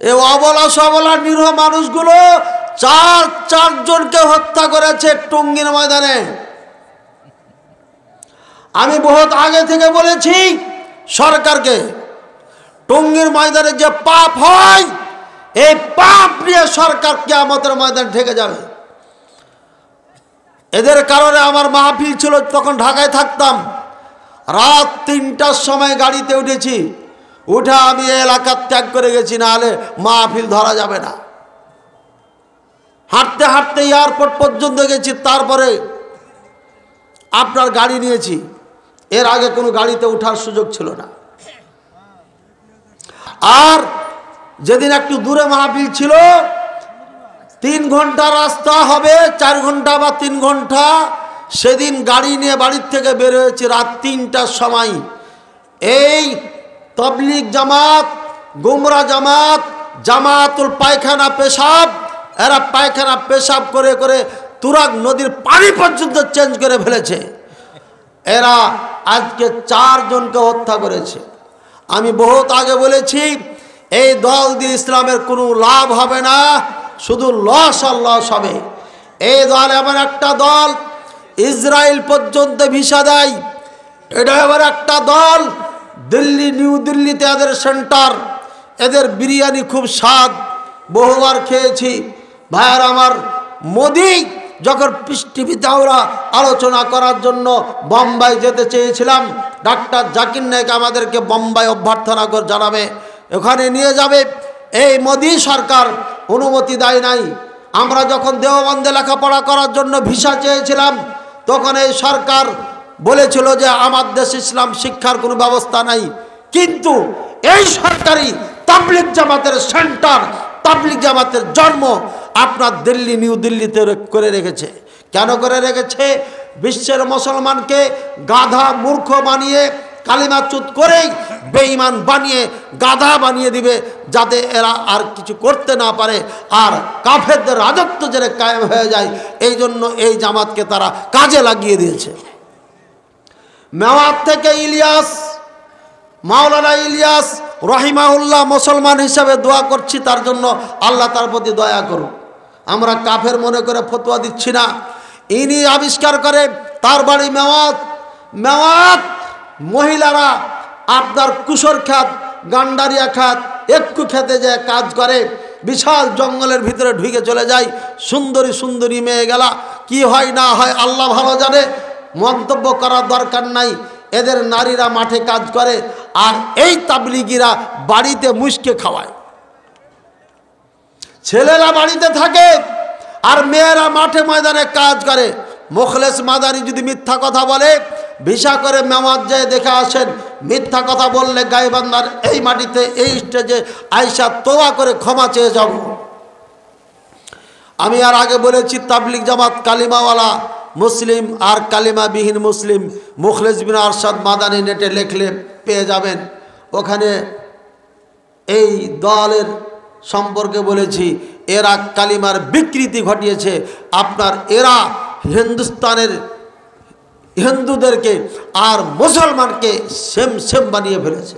এই অবলা সবলা নিরীহ মানুষগুলো চারজনকে হত্যা করেছে টঙ্গীর ময়দানে। আমি বহুত আগে থেকে বলেছি সরকারকে, টঙ্গীর ময়দানে যে পাপ হয় এই পাপ নিয়ে সরকার কিয়ামতের ময়দানে ঠেকে যাবে। এদের কারণে আমার মাহফিল ছিল, তখন ঢাকায় থাকতাম। রাত ৩টার সময় গাড়িতে উঠেছি, উঠে আমি এলাকা ত্যাগ করে গেছি, না হলে মাহফিল ধরা যাবে না। হাঁটতে হাঁটতে এয়ারপোর্ট পর্যন্ত গেছি, তারপরে আপনার গাড়ি নিয়েছি। এর আগে কোনো গাড়িতে ওঠার সুযোগ ছিল না। আর যেদিন একটু দূরে মাহফিল ছিল, 3 ঘন্টা রাস্তা হবে, 4 ঘন্টা বা 3 ঘন্টা, সেদিন গাড়ি নিয়ে বাড়ির থেকে বের হয়েছি রাত 3টার সময়। এই তবলিগ জামাত, গুমরা জামাত, জামাতুল পায়খানা পেশাব, এরা পায়খানা পেশাব করে করে তুরাগ নদীর পানি পর্যন্ত চেঞ্জ করে ফেলেছে। এরা আজকে 4 জনকে হত্যা করেছে। আমি বহুত আগে বলেছি এই দল দিয়ে ইসলামের কোনো লাভ হবে না, শুধু লস আর লস হবে। এই দল এমন একটা দল ইসরায়েল পর্যন্ত ভিসা দেয়। এটা এবার একটা দল, দিল্লি, নিউ দিল্লিতে এদের সেন্টার। এদের বিরিয়ানি খুব স্বাদ, বহুবার খেয়েছি। ভাইয়ার আমার, মোদি যখন টিভিতে আমরা আলোচনা করার জন্য বোম্বাই যেতে চেয়েছিলাম, ডাক্তার জাকির নায়েক আমাদেরকে বোম্বাই অভ্যর্থনা করে জানাবে, ওখানে নিয়ে যাবে। এই মোদি সরকার অনুমতি দেয় নাই। আমরা যখন দেওবন্দে লেখাপড়া করার জন্য ভিসা চেয়েছিলাম, তখন এই সরকার বলেছিল যে আমার দেশে ইসলাম শিক্ষার কোনো ব্যবস্থা নাই। কিন্তু এই সরকারি তাবলিগ জামাতের সেন্টার, তাবলিগ জামাতের জন্ম আপনার দিল্লি, নিউ দিল্লিতে করে রেখেছে। কেন করে রেখেছে? বিশ্বের মুসলমানকে গাধা মূর্খ বানিয়ে, কালিমা চুত করেই বেঈমান বানিয়ে গাধা বানিয়ে দিবে, যাতে এরা আর কিছু করতে না পারে, আর কাফেরদের রাজত্ব যেন কায়েম হয়ে যায়। এই জন্য এই জামাতকে তারা কাজে লাগিয়ে দিয়েছে। মেওয়াত থেকে ইলিয়াস, মাওলানা ইলিয়াস রহিমাহুল্লাহ মুসলমান হিসাবে দোয়া করছি, তার জন্য আল্লাহ তার প্রতি দয়া করুন। আমরা কাফের মনে করে ফতোয়া দিচ্ছি না। ইনি আবিষ্কার করে, তার বাড়ি মেওয়াত। মেওয়াত মহিলারা আপনার কুশর খাত, গান্ডারিয়া খাত, একটু খেতে যায় কাজ করে, বিশাল জঙ্গলের ভিতরে ঢুকে চলে যায়। সুন্দরী সুন্দরী মেয়ে গেলা, কি হয় না হয় আল্লাহ ভালো জানে, মন্তব্য করার দরকার নাই। এদের নারীরা মাঠে কাজ করে, আর এই তাবলিগিরা বাড়িতে মুশকে খাওয়ায়। ছেলেরা বাড়িতে থাকে আর মেয়েরা মাঠে ময়দানে কাজ করে। মুখলেস মাদানি যদি মিথ্যা কথা বলে, ভিসা করে মেওয়াত যায় দেখে আসেন, মিথ্যা কথা বললে গাইবান্ধার এই মাটিতে এই স্টেজে আয়সা তোবা করে ক্ষমা চেয়ে যাব। আমি আর আগে বলেছি তাবলিগ জামাত কালিমাওয়ালা মুসলিম আর কালিমাবিহীন মুসলিম। মুখলেস বিন আরশাদ মাদানি নেটে লেখলে পেয়ে যাবেন। ওখানে এই দলের সম্পর্কে বলেছি, এরা কালিমার বিকৃতি ঘটিয়েছে। আপনার এরা হিন্দুস্তানের হিন্দুদেরকে আর মুসলমানকে সেম সেম বানিয়ে ফেলেছে।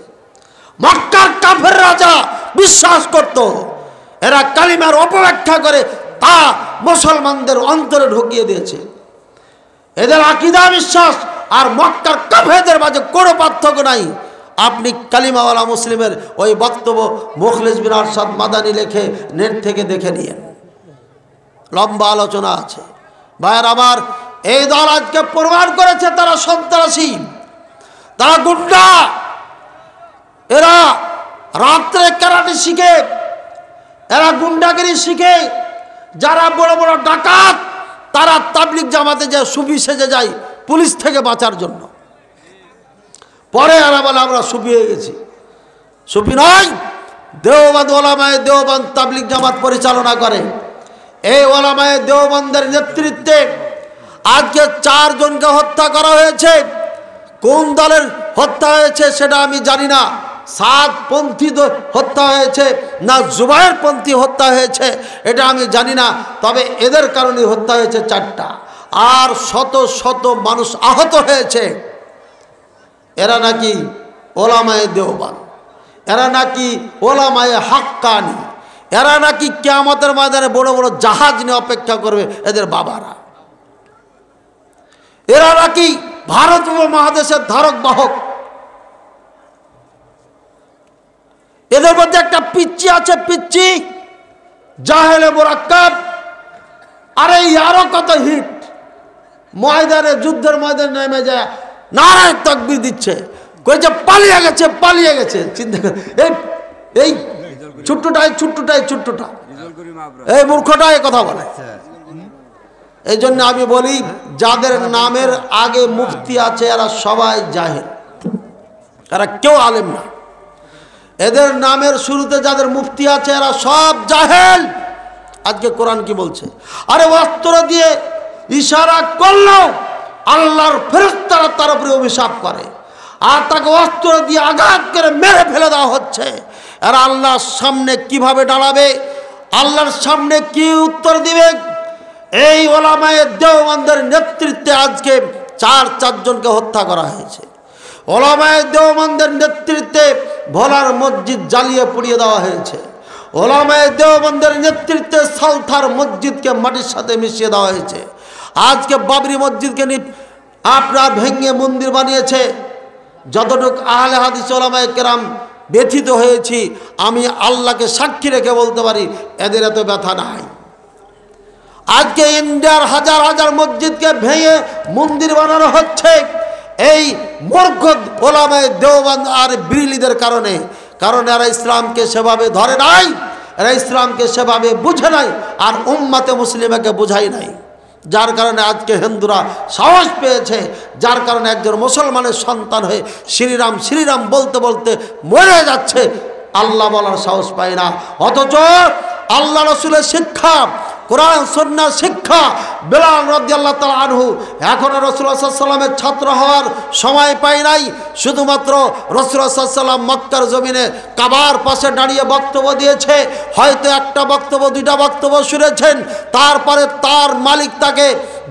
মক্কার কাফের রাজা বিশ্বাস করত, এরা কালিমার অপব্যাখ্যা করে তা মুসলমানদের অন্তরে ঢুকিয়ে দিয়েছে। এদের আকীদা বিশ্বাস আর মক্কার কাফেরদের মাঝে কোনো পার্থক্য নাই। আপনি কালিমাওয়ালা মুসলিমের ওই বক্তব্য মুখলেস বিন আরশাদ মাদানি লেখে নেট থেকে দেখে নিয়েন, লম্বা আলোচনা আছে। ভাইয়ের আমার, এই দল আজকে প্রমাণ করেছে তারা সন্ত্রাসী, তারা গুন্ডা। এরা রাত্রে কারাটে শিখে, এরা গুন্ডাগিরি শিখে। যারা বড় বড় ডাকাত, তারা তাবলিগ জামাতে যায়, সুফি সেজে যায় পুলিশ থেকে বাঁচার জন্য। পরে এরা বলে আমরা সুফি হয়ে গেছি। সুফি নয়, দেওবন্দ ওলামায়ে দেওবন্দ তাবলিগ জামাত পরিচালনা করে। এই ওলামায়ে দেওবন্দের নেতৃত্বে আজকে 4 জনকে হত্যা করা হয়েছে। কোন দলের হত্যা হয়েছে সেটা আমি জানি না। সাদপন্থী হত্যা হয়েছে না জুবায়েরপন্থী হত্যা হয়েছে এটা আমি জানি না। তবে এদের কারণে হত্যা হয়েছে 4টা, আর শত শত মানুষ আহত হয়েছে। এরা নাকি ওলামায়ে দেওবন্দ, এরা নাকি ওলামায়ে হাক্কানি, এরা নাকি কিয়ামতের ময়দানে বড় বড় জাহাজ নিয়ে অপেক্ষা করবে এদের বাবারা। এরা নাকি ভারত উপমহাদেশের ধারক বাহক। এদের মধ্যে একটা পিচ্চি আছে, পিচ্চি জাহেলে মুরাক্কাব। আরে আরো কত হিট ময়দানে, যুদ্ধের ময়দানে নেমে যায় নারায়ে তাকবীর দিচ্ছে, কইছে পালিয়ে গেছে, পালিয়ে গেছে। চিন্তা করে এই ছুট্টুটা এই মূর্খটা এই কথা বলে। এই জন্য আমি বলি, যাদের নামের আগে মুফতি আছে এরা সবাই জাহেল, এরা কেউ আলেম না। এদের নামের শুরুতে যাদের মুফতি আছে এরা সব জাহেল। আজকে কোরআন কি বলছে? আরে অস্ত্র দিয়ে ইশারা করলো আল্লাহর ফেরেশতারা তার উপরে অভিশাপ করে, আর তাকে অস্ত্র দিয়ে আঘাত করে মেরে ফেলে দেওয়া হচ্ছে। আর আল্লাহর সামনে কিভাবে দাঁড়াবে, আল্লাহর সামনে কি উত্তর দিবে? এই ওলামায়ে দেওবন্দের নেতৃত্বে আজকে চারজনকে হত্যা করা হয়েছে। ওলামায়ে দেওবন্দের নেতৃত্বে ভোলার মসজিদ জ্বালিয়ে পুড়িয়ে দেওয়া হয়েছে। ওলামায়ে দেওবন্দের নেতৃত্বে সালথার মসজিদকে মাটির সাথে মিশিয়ে দেওয়া হয়েছে। আজকে বাবরি মসজিদকে আপনার ভেঙে মন্দির বানিয়েছে। যতটুকু আহলে হাদিস ওলামায়ে কেরাম ব্যথিত হয়েছি, আমি আল্লাহকে সাক্ষী রেখে বলতে পারি এদের এত ব্যথা নাই। আজকে ইন্ডিয়ার হাজার হাজার মসজিদকে ভেঙে মন্দির বানানো হচ্ছে এই মূর্খ ওলামায়ে দেওবন্দ আর বিরলিদের কারণে। কারণ এরা ইসলামকে সেভাবে ধরে নাই, এরা ইসলামকে সেভাবে বুঝে নাই, আর উম্মাতে মুসলিমাকে বুঝাই নাই। যার কারণে আজকে হিন্দুরা সাহস পেয়েছে, যার কারণে একজন মুসলমানের সন্তান হয়ে শ্রীরাম শ্রীরাম বলতে বলতে মরে যাচ্ছে, আল্লাহ বলার সাহস পায় না। অথচ আল্লাহ রসুলের শিক্ষা, কোরআন সুন্নাহ শিক্ষা বেলাল রাদিয়াল্লাহু তাআলা আনহু এখনো রাসূলুল্লাহ সাল্লাল্লাহু আলাইহি ওয়াসাল্লামের ছাত্র হওয়ার সময় পায় নাই। শুধুমাত্র রাসূলুল্লাহ সাল্লাল্লাহু আলাইহি ওয়াসাল্লাম মক্কার জমিনে কাবার পাশে দাঁড়িয়ে বক্তব্য দিয়েছে, হয়তো একটা বক্তব্য দুইটা বক্তব্য শুনেছেন। তারপরে তার মালিক তাকে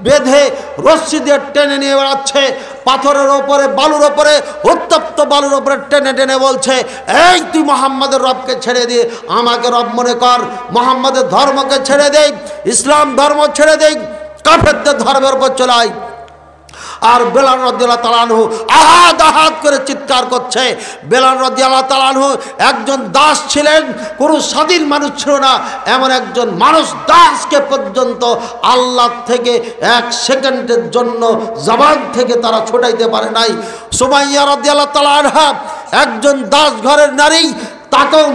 বেঁধে রশ্মি দিয়ে টেনে নিয়ে বেড়াচ্ছে, পাথরের ওপরে বালুর ওপরে, উত্তপ্ত বালুর ওপরে টেনে টেনে বলছে, এই তুই মুহাম্মাদের রবকে ছেড়ে দিয়ে আমাকে রব মনে কর, মুহাম্মাদের ধর্মকে ছেড়ে দেই, ইসলাম ধর্ম ছেড়ে দেই, কাফেরদের ধর্মের উপর চলে আয়। আর বেলাল রাদিয়াল্লাহু তাআলা আনহু আহাদ আহাদ করে চিৎকার করছে। বেলাল রাদিয়াল্লাহু তাআলা আনহু একজন দাস ছিলেন, কোনো স্বাধীন মানুষ ছিল না। এমন একজন মানুষ দাসকে পর্যন্ত আল্লাহ থেকে এক সেকেন্ডের জন্য জবান থেকে তারা ছোটাইতে পারে নাই। সুমাইয়া রাদিয়াল্লাহু তাআলা আনহা একজন দাস ঘরের নারী, তাকেও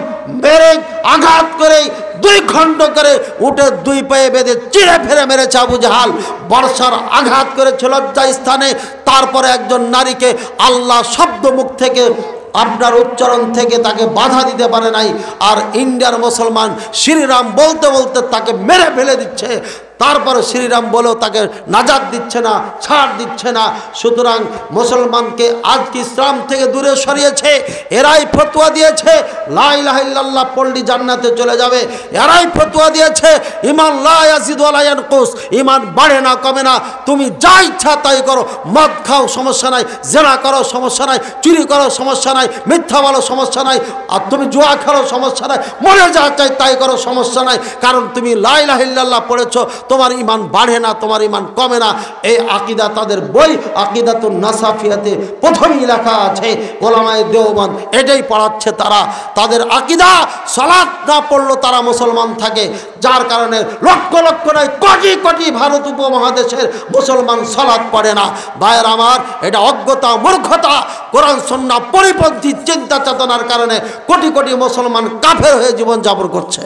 মেরে আঘাত করে দুই খণ্ড করে উঠে দুই পায়ে বেঁধে চিড়ে ফেলে মেরেছে আবু জাহাল। বর্ষার আঘাত করেছিল লজ্জা স্থানে। তারপরে একজন নারীকে আল্লাহ শব্দ মুখ থেকে আপনার উচ্চারণ থেকে তাকে বাধা দিতে পারে নাই। আর ইন্ডিয়ার মুসলমান শ্রীরাম বলতে বলতে তাকে মেরে ফেলে দিচ্ছে। তারপরে শ্রীরাম বলেও তাকে নাজাত দিচ্ছে না, ছাড় দিচ্ছে না। সুতরাং মুসলমানকে আজকে ইসলাম থেকে দূরে সরিয়েছে। এরাই ফতোয়া দিয়েছে লা ইলাহা ইল্লাল্লাহ পড়লে জান্নাতে চলে যাবে। এরাই ফতোয়া দিয়েছে ঈমান লা ইয়াজিদু ওয়া লা ইয়ানকুস, ঈমান বাড়ে না কমে না, তুমি যা ইচ্ছা তাই করো, মদ খাও সমস্যা নাই, জেনা করো সমস্যা নাই, চুরি করো সমস্যা নাই, মিথ্যা বলো সমস্যা নাই, আর তুমি জুয়া খেলো সমস্যা নাই, মরে যা চাই তাই করো সমস্যা নাই, কারণ তুমি লা ইলাহা ইল্লাল্লাহ পড়েছো, তোমার ঈমান বাড়ে না, তোমার ঈমান কমে না। এই আকীদা তাদের বই আকীদাতুন নাসাফিয়াতে প্রথমেই লেখা আছে। ওলামায়ে দেওবন্দ এটাই পড়াচ্ছে তারা। তাদের আকীদা সালাত না পড়লেও তারা মুসলমান থাকে, যার কারণে লক্ষ লক্ষ নয় কোটি কোটি ভারত উপমহাদেশের মুসলমান সালাত পড়ে না। ভাইয়ের আমার, এটা অজ্ঞতা, মূর্খতা, কোরআন সুন্নাহ পরিপন্থী চিন্তা চেতনার কারণে কোটি কোটি মুসলমান কাফের হয়ে জীবনযাপন করছে।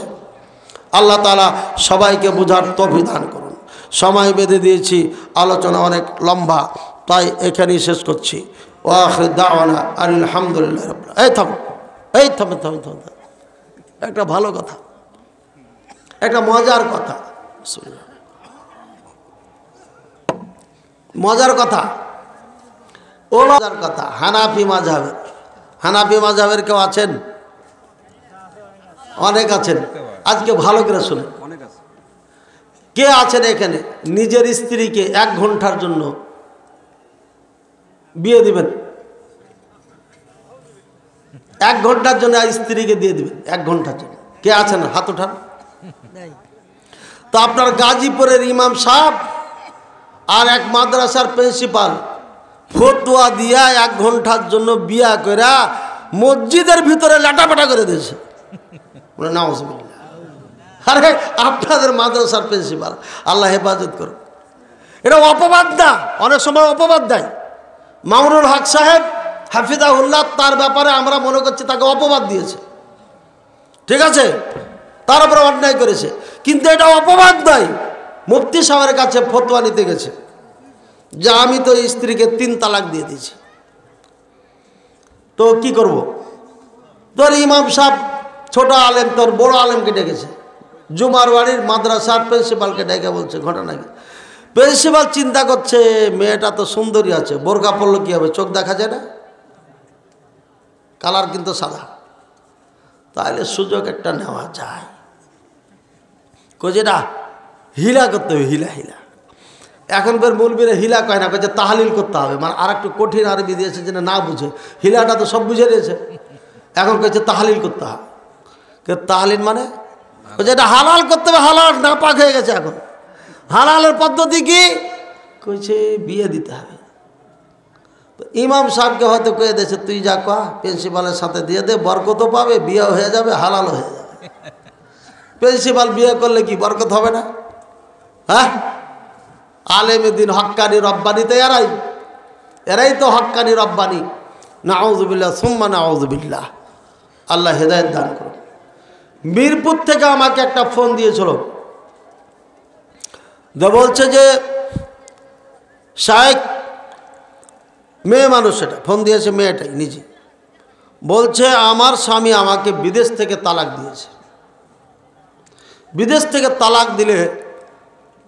আল্লাহ তাআলা সবাইকে বোঝার তৌফিক দান করুন। সময় বেঁধে দিয়েছি, আলোচনা অনেক লম্বা, তাই এখানেই শেষ করছি। ওয়া আখিরু দাওয়ানা আলহামদুলিল্লাহি রাব্বিল আলামিন। এই থামেন থামেন থামেন, একটা ভালো কথা, একটা মজার কথা, মজার কথা, ও মজার কথা। হানাফি মাযহাবের কেউ আছেন? অনেক আছেন। আজকে ভালো করে শুনে, কে আছেন এখানে নিজের স্ত্রীকে 1 ঘন্টার জন্য বিয়ে দিবেন? 1 ঘন্টার জন্য স্ত্রীকে দিয়ে দিবেন, 1 ঘন্টার জন্য। কে আছেন হাত উঠান। তো আপনার গাজীপুরের ইমাম সাহেব আর এক মাদ্রাসার প্রিন্সিপাল ফতোয়া দিয়া 1 ঘন্টার জন্য বিয়া করে মসজিদের ভিতরে লাটাপাটা করে দিয়েছে। বলে নাউজুবিল্লাহ। আরে আপনাদের মাদ্রাসার প্রিন্সিপাল, আল্লাহ হেফাজত করুন। এটা অপবাদ না, অনেক সময় অপবাদ দেয়। মামুনুল হক সাহেব হাফিজাহুল্লাহ, তার ব্যাপারে আমরা মনে করছি তাকে অপবাদ দিয়েছে, ঠিক আছে, তার উপরে অন্যায় করেছে, কিন্তু এটা অপবাদ নয়। মুফতি সাহেবের কাছে ফতোয়া নিতে গেছে যে আমি তো স্ত্রীকে 3 তালাক দিয়ে দিয়েছি, তো কি করব? তোর ইমাম সাহেব ছোট আলেম তোর বড় আলেমকে ডেকেছে, জুমার বাড়ির মাদ্রাসার প্রিন্সিপালকে ডেকে বলছে ঘটনা কি। প্রিন্সিপাল চিন্তা করছে মেয়েটা তো সুন্দরী আছে, বোরকা পরলে কি হবে, চোখ দেখা যায় না, কালার কিন্তু সাদা, তাহলে সুযোগ একটা নেওয়া যায়। যেটা হিলা করতে হবে, হিলা হিলা। এখন বের মৌলবীরা হিলা কয় না, যে তাহলিল করতে হবে, মানে আর একটু কঠিন আরবি দিয়েছে যেন না বুঝে। হিলাটা তো সব বুঝে নিয়েছে, এখন কয়েছে তাহলিল করতে হবে। তাহলিল মানে যেটা হালাল করতে হবে, হালাল না পাক হয়ে গেছে। এখন হালালের পদ্ধতি কি কইছে, বিয়ে দিতে হবে। তো ইমাম সাহেবকে হয়তো কয়ে দিয়েছে তুই যা কয়া প্রিন্সিপালের সাথে দিয়ে দে, বরকত পাবে, বিয়ে হয়ে যাবে, হালাল হয়ে যাবে। প্রিন্সিপাল বিয়ে করলে কি বরকত হবে না? হ্যাঁ, আলেমে দিন হক্কানি রব্বানি তো এরাই তো হক্কানি রব্বানি। নাউযুবিল্লাহ সুম্মা নাউযুবিল্লাহ, আল্লাহ হেদায়েত দান করুন। মিরপুর থেকে আমাকে একটা ফোন দিয়েছিল, বলছে যে শায়েখ, মেয়ে মানুষ, সেটা ফোন দিয়েছে মেয়েটাই নিজে, বলছে আমার স্বামী আমাকে বিদেশ থেকে তালাক দিয়েছে। বিদেশ থেকে তালাক দিলে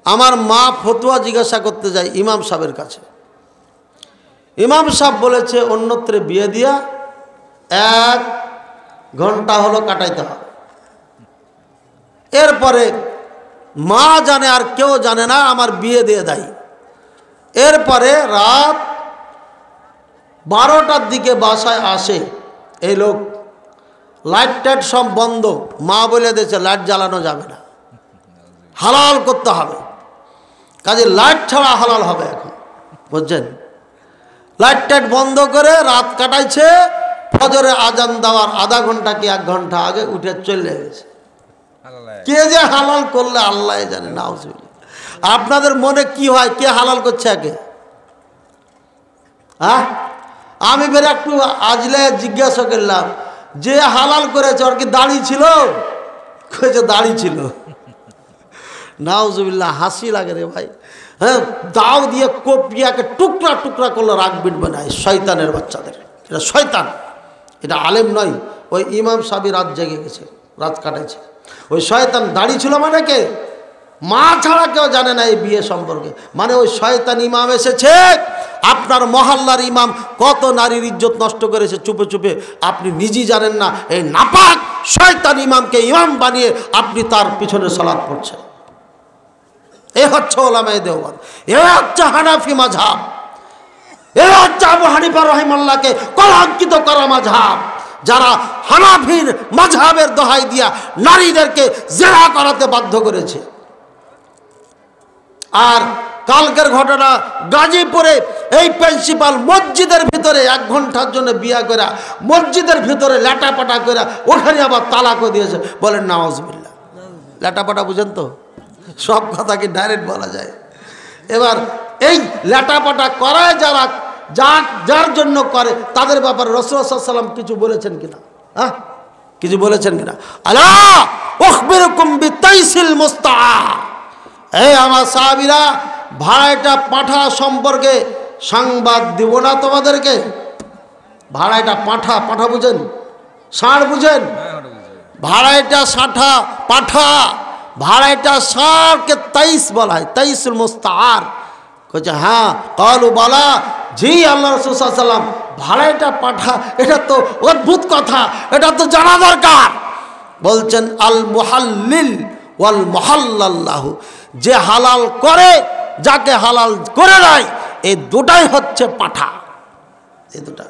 আমার মা ফতোয়া জিজ্ঞাসা করতে যায় ইমাম সাহেবের কাছে। ইমাম সাহেব বলেছে অন্যত্রে বিয়ে দিয়া 1 ঘন্টা হলো কাটাইতে হবে। এরপরে মা জানে আর কেউ জানে না, আমার বিয়ে দিয়ে দেয়। এরপরে রাত 12টার দিকে বাসায় আসে এই লোক, লাইট টাইট সব বন্ধ, মা বলে দিয়েছে লাইট জ্বালানো যাবে না, হালাল করতে হবে, কাজে লাইট ছাড়া হালাল হবে এখন, বুঝছেন? লাইট টাইট বন্ধ করে রাত কাটাইছে। ফজরে আজান দেওয়ার আধা ঘন্টা কি 1 ঘন্টা আগে উঠে চলে গেছে। কে যে হালাল করলে আল্লাহ জানে। নাউজুবিল্লাহ। আপনাদের মনে কি হয়, কে হালাল করছে আগে? হ্যাঁ, আমি ফের একটু আজলে জিজ্ঞাসা করলাম যে হালাল করেছে ওর কি দাড়ি ছিল? কইছে দাড়ি ছিল। নাউজুবিল্লাহ, হাসি লাগে রে ভাই। হ্যাঁ, দাও দিয়ে কপিয়াকে টুকরা টুকরা করলে রাখবিন বানায় শয়তানের বাচ্চাদের। এটা শয়তান, এটা আলেম নয়। ওই ইমাম সাহেব রাত জেগে গেছে, রাত কাটাইছে। ওই শয়তান দাড়ি ছিল মানে কে? মা ছাড়া কেউ জানে না এই বিয়ে সম্পর্কে। মানে ওই শয়তান ইমাম এসেছে, আপনার মহল্লার ইমাম কত নারীর ইজ্জত নষ্ট করেছে চুপে চুপে, আপনি নিজেই জানেন না। এই নাপাক শয়তান ইমামকে ইমাম বানিয়ে আপনি তার পিছনে সালাত পড়ছেন। এ হচ্ছে ওলামায়ে দেওবন্দ, এ হচ্ছে হানাফি মাযহাব, এ হচ্ছে আবু হানিফা রাহিমাহুল্লাহকে কলঙ্কিত করা মাযহাব, যারা হানাফির মাযহাবের দোহাই দিয়া নারীদেরকে জিনা করাতে বাধ্য করেছে। আর কালকের ঘটনা, গাজীপুরে এই প্রিন্সিপাল মসজিদের ভিতরে 1 ঘন্টার জন্য বিয়া করে মসজিদের ভিতরে ল্যাটাপাটা করে ওখানে আবার তালাকও দিয়েছে। বলেন নাউজুবিল্লাহ। ল্যাটাপাটা বুঝেন তো, সব কথা কি ডাইরেক্ট বলা যায়? এবার এই ল্যাটাপাটা করায় যারা, যার জন্য করে, তাদের ব্যাপারে রাসূল সাল্লাল্লাহু আলাইহি ওয়াসাল্লাম কিছু বলেছেন কিনা? হ্যাঁ, কিছু বলেছেন কিনা? আলা উখবিরুকুম বিতাইসিল মুস্তাআ। এই আমার সাহাবীরা, ভাড়াইটা পাঁঠা সম্পর্কে সংবাদ দিব না তোমাদেরকে? ভাড়াইটা পাঁঠা, পাঁঠা বুঝেন? ষাঁড় বুঝেন? ভাড়াইটা ষাঁঠা, পাঁঠা, ভাড়াইটা ষাঁড়কে তাইস বলা হয়, তাইসুল মুস্তাআর। কইছে হ্যাঁ, কালু বালা, জি আল্লাহ রাসূল সাল্লাল্লাহু আলাইহি ওয়াসাল্লাম, ভাড়াইটা পাঁঠা, এটা তো অদ্ভুত কথা, এটা তো জানা দরকার। বলছেন আল মুহাল্লিল ওয়াল মুহাল্লাল্লাহু, যে হালাল করে, যাকে হালাল করে দেয়, এই দুটাই হচ্ছে পাঁঠা। এই দুটা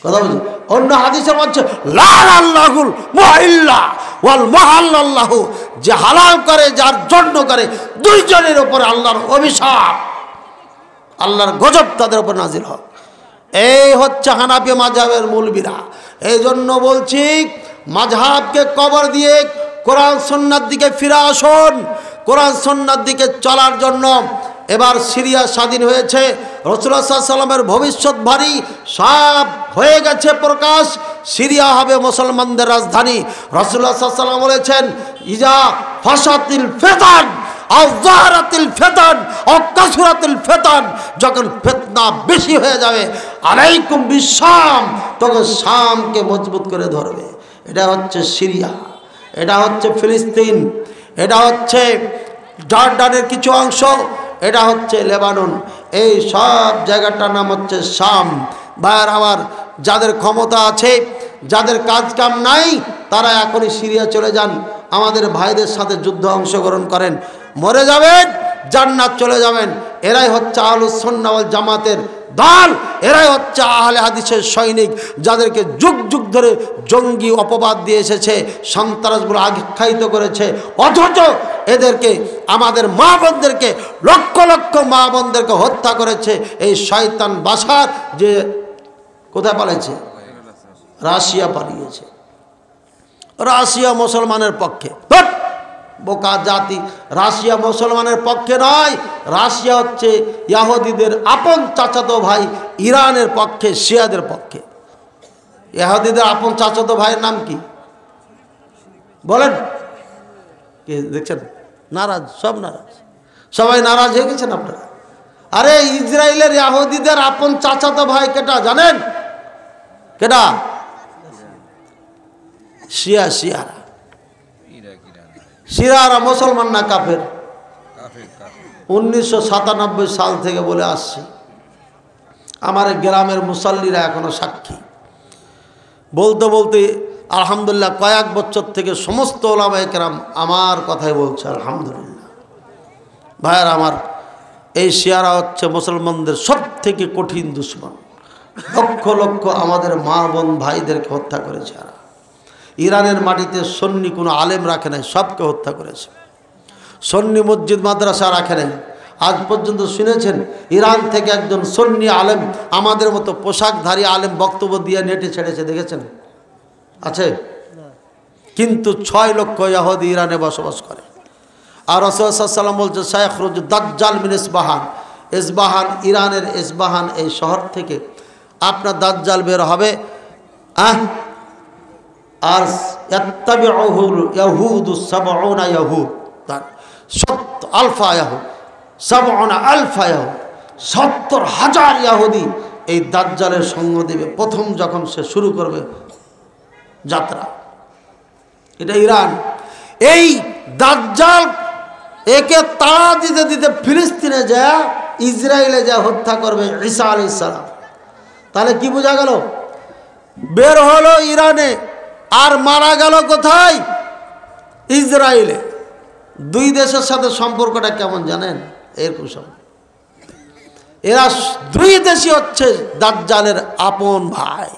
কথা বলছি। অন্য হাদিসে বলছে লাআল্লাহুল মুহিল্লা ওয়াল মুহাল্লাল্লাহু, যে হালাল করে যার জন্য করে, দুইজনের উপর আল্লাহর অভিশাপ, আল্লাহর গজব তাদের উপর নাজিল হয়। এই হচ্ছে হানাফি মাযহাবের মৌলবীরা। এই জন্য বলছি মাযহাবকে কবর দিয়ে কোরআন সুন্নাহর দিকে ফিরে আসুন। কোরআন সুন্নাহর দিকে চলার জন্য এবার সিরিয়া স্বাধীন হয়েছে, রাসূলুল্লাহ সাল্লাল্লাহু আলাইহি ওয়াসাল্লামের ভবিষ্যৎবাণী সব হয়ে গেছে প্রকাশ। সিরিয়া হবে মুসলমানদের রাজধানী। রাসূলুল্লাহ সাল্লাল্লাহু আলাইহি ওয়াসাল্লাম বলেছেন ইজা ফাসাতিল ফিতান আও যাহারাতিল ফিতান আও কাসরাতিল ফিতান, যখন ফিতনা বেশি হয়ে যাবে আলাইকুম বিশাম, তখন শামকে মজবুত করে ধরবে। এটা হচ্ছে সিরিয়া, এটা হচ্ছে ফিলিস্তিন, এটা হচ্ছে জর্ডানের কিছু অংশ, এটা হচ্ছে লেবানন। এই সব জায়গাটার নাম হচ্ছে শাম। ভাইয়ের আমার, যাদের ক্ষমতা আছে, যাদের কাজ কাম নাই, তারা এখনই সিরিয়া চলে যান, আমাদের ভাইদের সাথে যুদ্ধে অংশগ্রহণ করেন, মরে যাবেন, জান্নাত চলে যাবেন। এরাই হচ্ছে আহলুস সুন্নাহ ওয়াল জামাতের দল, এরাই হচ্ছে আহলে হাদিসের সৈনিক, যাদেরকে যুগ যুগ ধরে জঙ্গি অপবাদ দিয়ে এসেছে, সন্ত্রাসগুলো আখ্যায়িত করেছে, অথচ এদেরকে, আমাদের মা বোনদেরকে, লক্ষ লক্ষ মা বোনদেরকে হত্যা করেছে এই শয়তান বাশার। যে কোথায় পালিয়েছে? রাশিয়া পালিয়েছে। রাশিয়া মুসলমানের পক্ষে, বোকা জাতি। রাশিয়া মুসলমানের পক্ষে নয়, রাশিয়া হচ্ছে ইহুদিদের আপন চাচাতো ভাই, ইরানের পক্ষে, শিয়াদের পক্ষে। ইহুদিদের আপন চাচাতো ভাইয়ের নাম কি বলেন? কে দেখছেন? নারাজ, সব নারাজ, সবাই নারাজ হয়ে গেছেন আপনারা। আরে ইসরায়েলের ইহুদিদের আপন চাচাতো ভাই কেটা জানেন? কেটা? শিয়ারা। শিয়ারা মুসলমান না কাফের? 1997 সাল থেকে বলে আসছি, আমার গ্রামের মুসল্লিরা এখনো সাক্ষী। বলতে বলতে আলহামদুলিল্লাহ কয়েক বছর থেকে সমস্ত ওলামায়ে কেরাম আমার কথাই বলছে আলহামদুলিল্লাহ। ভাইয়ার আমার, এই শিয়ারা হচ্ছে মুসলমানদের সব থেকে কঠিন দুশমন। লক্ষ লক্ষ আমাদের মা বোন ভাইদেরকে হত্যা করেছে। এরা ইরানের মাটিতে সুন্নি কোনো আলেম রাখে নাই, সবকে হত্যা করেছে। সুন্নি মসজিদ মাদ্রাসা রাখে নাই। আজ পর্যন্ত শুনেছেন ইরান থেকে একজন সুন্নি আলেম, আমাদের মতো পোশাকধারী আলেম বক্তব্য দিয়ে নেটে ছেড়েছে? দেখেছেন? আছে? কিন্তু 6 লক্ষ ইহুদি ইরানে বসবাস করে। আর রাসূলুল্লাহ সাল্লাল্লাহু আলাইহি ওয়াসাল্লাম বলছে সায়াখরুজু দাজ্জাল মিন ইসবাহান, ইসবাহান ইরানের ইসবাহান এই শহর থেকে আপনার দাজ্জাল বের হবে। আর ইয়াত্তাবিউহুল ইয়াহুদু 70 ইয়াহুদ, 70,000 ইহুদি এই দাজ্জালের সঙ্গ দেবে প্রথম যখন সে শুরু করবে যাত্রা। এটা ইরান। এই দাজ্জাল একে তাড়া দিতে দিতে ফিলিস্তিনে যায়, ইসরায়েলে যা হত্যা করবে ঈসা আলাইহিস সালাম। তাহলে কি বোঝা গেল? বের হলো ইরানে, আর মারা গেল কোথায়? ইসরায়েলে। দুই দেশের সাথে সম্পর্কটা কেমন জানেন? এরকম সব, এরা দুই দেশই হচ্ছে দাজ্জালের আপন ভাই,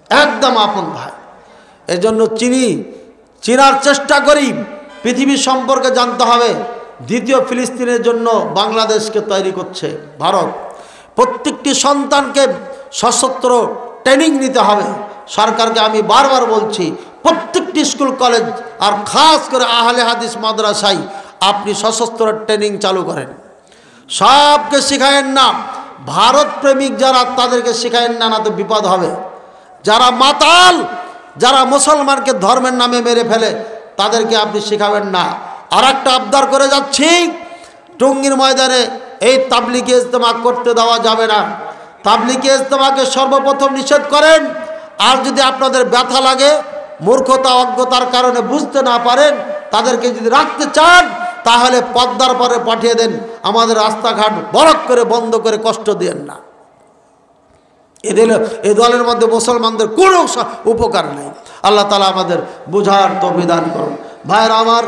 একদম আপন ভাই। এজন্য চিনার চেষ্টা করি, পৃথিবীর সম্পর্কে জানতে হবে। দ্বিতীয় ফিলিস্তিনের জন্য বাংলাদেশকে তৈরি করছে ভারত। প্রত্যেকটি সন্তানকে সশস্ত্র ট্রেনিং নিতে হবে। সরকারকে আমি বারবার বলছি, প্রত্যেকটি স্কুল কলেজ আর খাস করে আহলে হাদিস মাদ্রাসায় আপনি সশস্ত্র ট্রেনিং চালু করেন। সবকে শেখায়েন না, ভারত প্রেমিক যারা তাদেরকে শেখায়েন না, না তো বিপদ হবে। যারা মাতাল, যারা মুসলমানকে ধর্মের নামে মেরে ফেলে, তাদেরকে আপনি শেখাবেন না। আর একটা আবদার করে যাচ্ছি, টঙ্গীর ময়দানে এই তাবলিগি ইজতেমা করতে দেওয়া যাবে না। তাবলিগি ইজতেমাকে সর্বপ্রথম নিষেধ করেন। আর যদি আপনাদের ব্যথা লাগে, মূর্খতা অজ্ঞতার কারণে বুঝতে না পারেন, তাদেরকে যদি রাখতে চান তাহলে পদ্মার পরে পাঠিয়ে দেন। আমাদের রাস্তাঘাট বরক করে বন্ধ করে কষ্ট দিয়েন না। এই দলের মধ্যে মুসলমানদের কোনো উপকার নেই। আল্লাহ তাআলা আমাদের বুঝার তৌফিক দান করুন। ভাইরা আমার,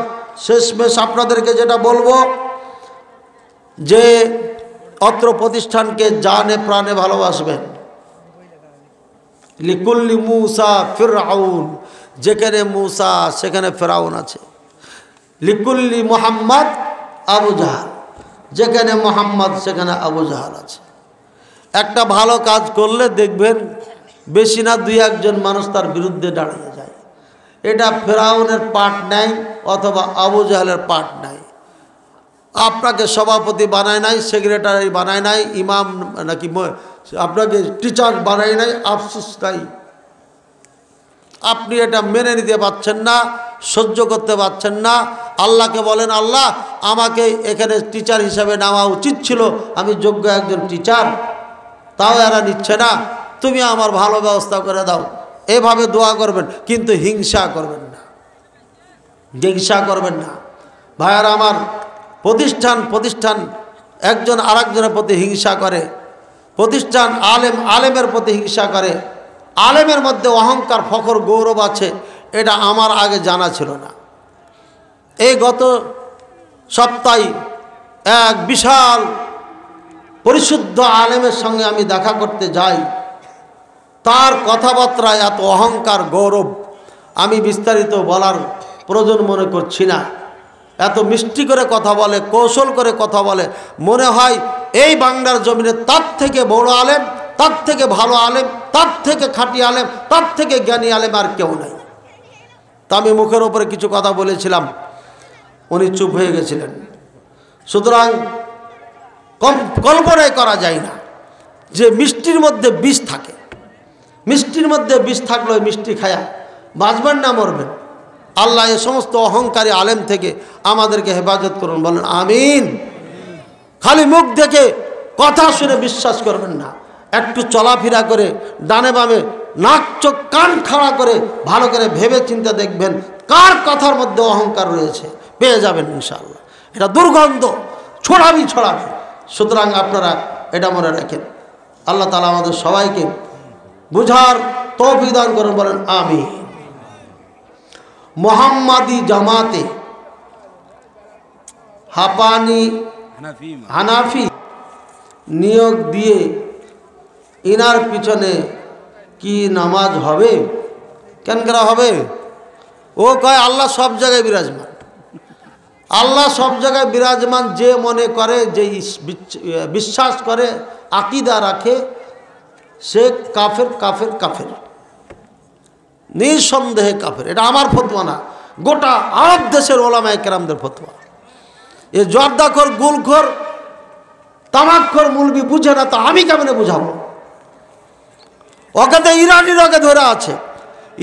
শেষমেশ আপনাদেরকে যেটা বলবো, যে অত্র প্রতিষ্ঠানকে জানে প্রাণে ভালোবাসবেন। লিকুল্লি মুসা ফিরআউন, যেখানে মুসা সেখানে ফেরাউন আছে। লিকুল্লি মুহাম্মদ আবু জাহাল, যেখানে মোহাম্মদ সেখানে আবু জাহাল আছে। একটা ভালো কাজ করলে দেখবেন বেশি না দুই একজন মানুষ তার বিরুদ্ধে দাঁড়িয়ে যায়। এটা ফেরাউনের পাঠ নাই অথবা আবু জাহালের পাঠ নাই। আপনাকে সভাপতি বানায় নাই, সেক্রেটারি বানায় নাই, ইমাম নাকি আপনাকে টিচার বানায় নাই, আফসোস নাই। আপনি এটা মেনে নিতে পারছেন না, সহ্য করতে পারছেন না। আল্লাহকে বলেন, আল্লাহ আমাকে এখানে টিচার হিসাবে নেওয়া উচিত ছিল, আমি যোগ্য একজন টিচার, তাও এরা নিচ্ছে না, তুমি আমার ভালো ব্যবস্থা করে দাও। এভাবে দোয়া করবেন, কিন্তু হিংসা করবেন না, হিংসা করবেন না। ভাইয়ারা আমার, প্রতিষ্ঠান একজন আরেকজনের প্রতি হিংসা করে, প্রতিষ্ঠান আলেমের প্রতি হিংসা করে, আলেমের মধ্যে অহংকার ফখর গৌরব আছে, এটা আমার আগে জানা ছিল না। এই গত সপ্তাহে এক বিশাল পরিশুদ্ধ আলেমের সঙ্গে আমি দেখা করতে যাই। তার কথাবার্তায় এত অহংকার গৌরব, আমি বিস্তারিত বলার প্রয়োজন মনে করছি না। এত মিষ্টি করে কথা বলে, কৌশল করে কথা বলে, মনে হয় এই বাংলার জমিনে তার থেকে বড় আলেম, তার থেকে ভালো আলেম, তার থেকে খাঁটি আলেম, তার থেকে জ্ঞানী আলেম আর কেউ নাই। তা আমি মুখের ওপরে কিছু কথা বলেছিলাম, উনি চুপ হয়ে গেছিলেন। সুতরাং কল্পনাই করা যায় না যে মিষ্টির মধ্যে বিষ থাকে। মিষ্টির মধ্যে বিষ থাকলে মিষ্টি খায়া বাঁচবেন না মরবেন। আল্লাহ এ সমস্ত অহংকারী আলেম থেকে আমাদেরকে হেফাজত করুন, বলেন আমিন। খালি মুখ দেখে কথা শুনে বিশ্বাস করবেন না, একটু চলাফেরা করে ডানে বামে নাক চোখ কান খাড়া করে ভালো করে ভেবে চিন্তা দেখবেন কার কথার মধ্যে অহংকার রয়েছে, পেয়ে যাবেন ইনশাআল্লাহ। এটা দুর্গন্ধ ছড়াবি। সুতরাং আপনারা এটা মনে রাখেন। আল্লাহ তাআলা আমাদের সবাইকে বুঝার তৌফিক দান করুন, বলেন আমিন। মোহাম্মদী জামাতে হানাফি নিয়োগ দিয়ে ইনার পিছনে কি নামাজ হবে? কেন করা হবে? ও কয় আল্লাহ সব জায়গায় বিরাজমান। আল্লাহ সব জায়গায় বিরাজমান যে মনে করে, যে বিশ্বাস করে, আকীদা রাখে, সে কাফের, নিঃসন্দেহে কাফের। এটা আমার ফতোয়া না, গোটা আরব দেশের ওলামায়ে কেরামদের ফতোয়া। এ জর্দাখোর, গুলখোর, তামাকখোর মুলবি বুঝে না, তো আমি কেমনে বুঝাবো? ওকে তো ইরানি রোগে ধরে আছে,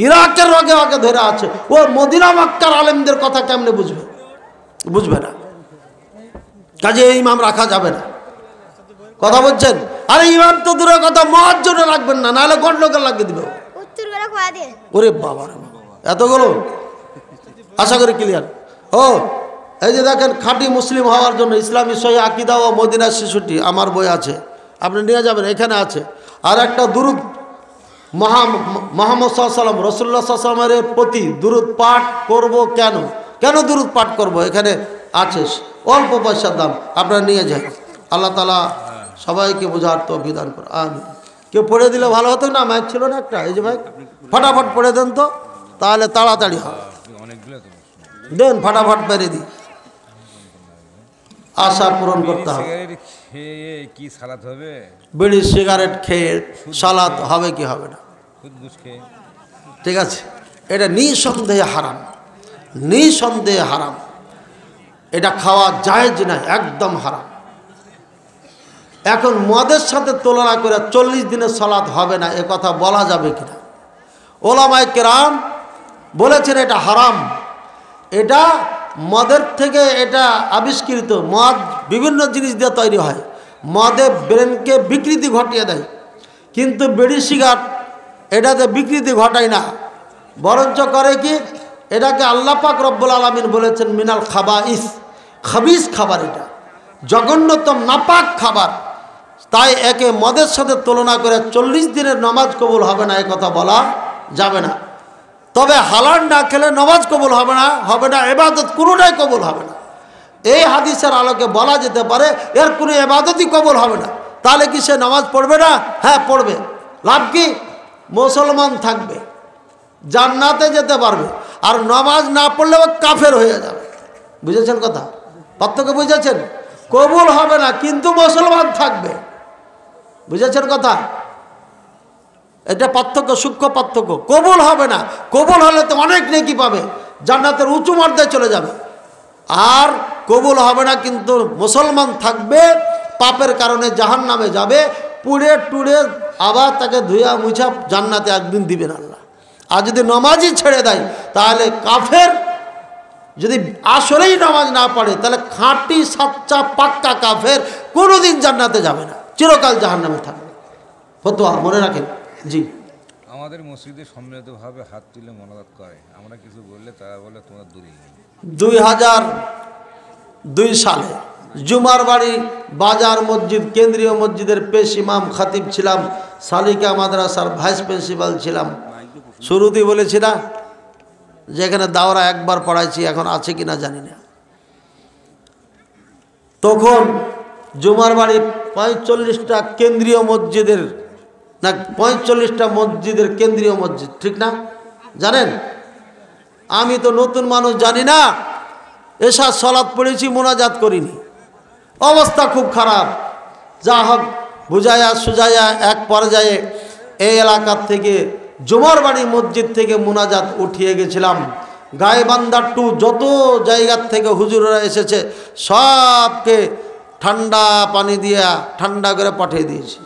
ইরাকের রোগে ওকে ধরে আছে। ও মদিনা মক্কার আলেমদের কথা কেমনে বুঝবে না। কাজে ইমাম রাখা যাবে না, কথা বলছেন? আরে ইমাম তো দূরের কথা, মুয়াজ্জিন রাখবেন না, নাহলে গন্ডগোল লাগিয়ে দিবে। ওরে বাবা রে বাবা, এতগুলো আশা করি ক্লিয়ার। ও এই যে দেখেন, খাঁটি মুসলিম হওয়ার জন্য ইসলামী সহিহ আকীদা ও মদিনার শিশুটি আমার বই আছে, আপনি নিয়ে যাবেন, এখানে আছে। আর একটা দুরূদ মুহাম্মদ সাল্লাল্লাহু আলাইহি ওয়াসাল্লাম, রাসূলুল্লাহ সাল্লাল্লাহু আলাইহি ওয়াসাল্লামের প্রতি দুরূদ পাঠ করব। কেন দুরূদ পাঠ করব? এখানে আছে, অল্প পয়সার দাম, আপনারা নিয়ে যান। আল্লাহ তাআলা সবাইকে বোঝার তৌফিক দান করুন, আমিন। কেউ পড়ে দিলে ভালো হতো না? মাইক ছিল না একটা, এই যে মাইক, ফটাফট পড়ে দেন তো, তাহলে তাড়াতাড়ি হবে। দেন ফটাফট পেরে দিই, আশা পূরণ করতে হবে। বিড়ি সিগারেট খেয়ে সালাত হবে কি হবে না? ঠিক আছে, এটা নিঃসন্দেহে হারাম, এটা খাওয়া জায়েজ না, একদম হারাম। এখন মদের সাথে তুলনা করে 40 দিনের সালাত হবে না, এ কথা বলা যাবে কিনা? ওলামায়ে কেরাম বলেছেন এটা হারাম। এটা মদের থেকে এটা আবিষ্কৃত, মদ বিভিন্ন জিনিস দিয়ে তৈরি হয়, মদে ব্রেনকে বিকৃতি ঘটিয়ে দেয়, কিন্তু বিড়ি সিগারেট এটাতে বিকৃতি ঘটায় না, বরঞ্চ করে কি, এটাকে আল্লাহ পাক রব্বুল আলামিন বলেছেন মিনাল খাবাইস, খাবিস খাবার, এটা জঘন্যতম নাপাক খাবার। তাই একে মদের সাথে তুলনা করে 40 দিনের নামাজ কবুল হবে না, এ কথা বলা যাবে না। তবে হালাল না খেলে নামাজ কবুল হবে না, ইবাদত কোনোটাই কবুল হবে না। এই হাদিসের আলোকে বলা যেতে পারে এর কোনো ইবাদতই কবুল হবে না। তাহলে কি সে নামাজ পড়বে না? হ্যাঁ পড়বে। লাভ কি? মুসলমান থাকবে, জান্নাতে যেতে পারবে, আর নামাজ না পড়লে ও কাফের হয়ে যাবে। বুঝেছেন কথা? পার্থক্য বুঝেছেন? কবুল হবে না কিন্তু মুসলমান থাকবে। বুঝেছেন কথা? এটা পার্থক্য, সূক্ষ্ম পার্থক্য। কবুল হবে না, কবুল হলে তো অনেক নেকি পাবে, জান্নাতের উঁচু মর্যাদায় চলে যাবে। আর কবুল হবে না কিন্তু মুসলমান থাকবে, পাপের কারণে জাহান্নামে যাবে, পুড়ে টুড়ে আবার তাকে ধুয়া মুছা জান্নাতে একদিন দিবেন আল্লাহ। আর যদি নামাজই ছেড়ে দেয় তাহলে কাফের, যদি আসলেই নামাজ না পড়ে তাহলে খাঁটি সাচ্চা পাক্কা কাফের, কোনোদিন জান্নাতে যাবে না, চিরকাল জাহান্নামে থাকবে। ফতোয়া মনে রাখেন। জি, আমাদের মসজিদে সম্মিলিতভাবে হাত তুলে মোনাজাত করে, আমরা কিছু বললে তারা বলে তোমরা দূরে। 2002 সালে জুমার বাড়ি বাজার মসজিদ, কেন্দ্রীয় মসজিদের পেশ ইমাম খাতিব ছিলাম, সালিকা মাদ্রাসার ভাইস প্রিন্সিপাল ছিলাম। শুরুতেই বলেছি না যে এখানে দাওরা একবার পড়াইছি, এখন আছে কিনা জানি না। তখন জুমার বাড়ি 45টা কেন্দ্রীয় মসজিদের, না 45টা মসজিদের কেন্দ্রীয় মসজিদ, ঠিক না? জানেন, আমি তো নতুন মানুষ, জানি না। এশার সালাত পড়েছি, মোনাজাত করিনি, অবস্থা খুব খারাপ। যা হোক বুঝাইয়া সুজাইয়া এক পর্যায়ে এই এলাকার থেকে জুমার বাড়ি মসজিদ থেকে মোনাজাত উঠিয়ে গেছিলাম। গায়েবান্ধা টু যত জায়গার থেকে হুজুররা এসেছে সবকে ঠান্ডা পানি দিয়ে ঠান্ডা করে পাঠিয়ে দিয়েছি।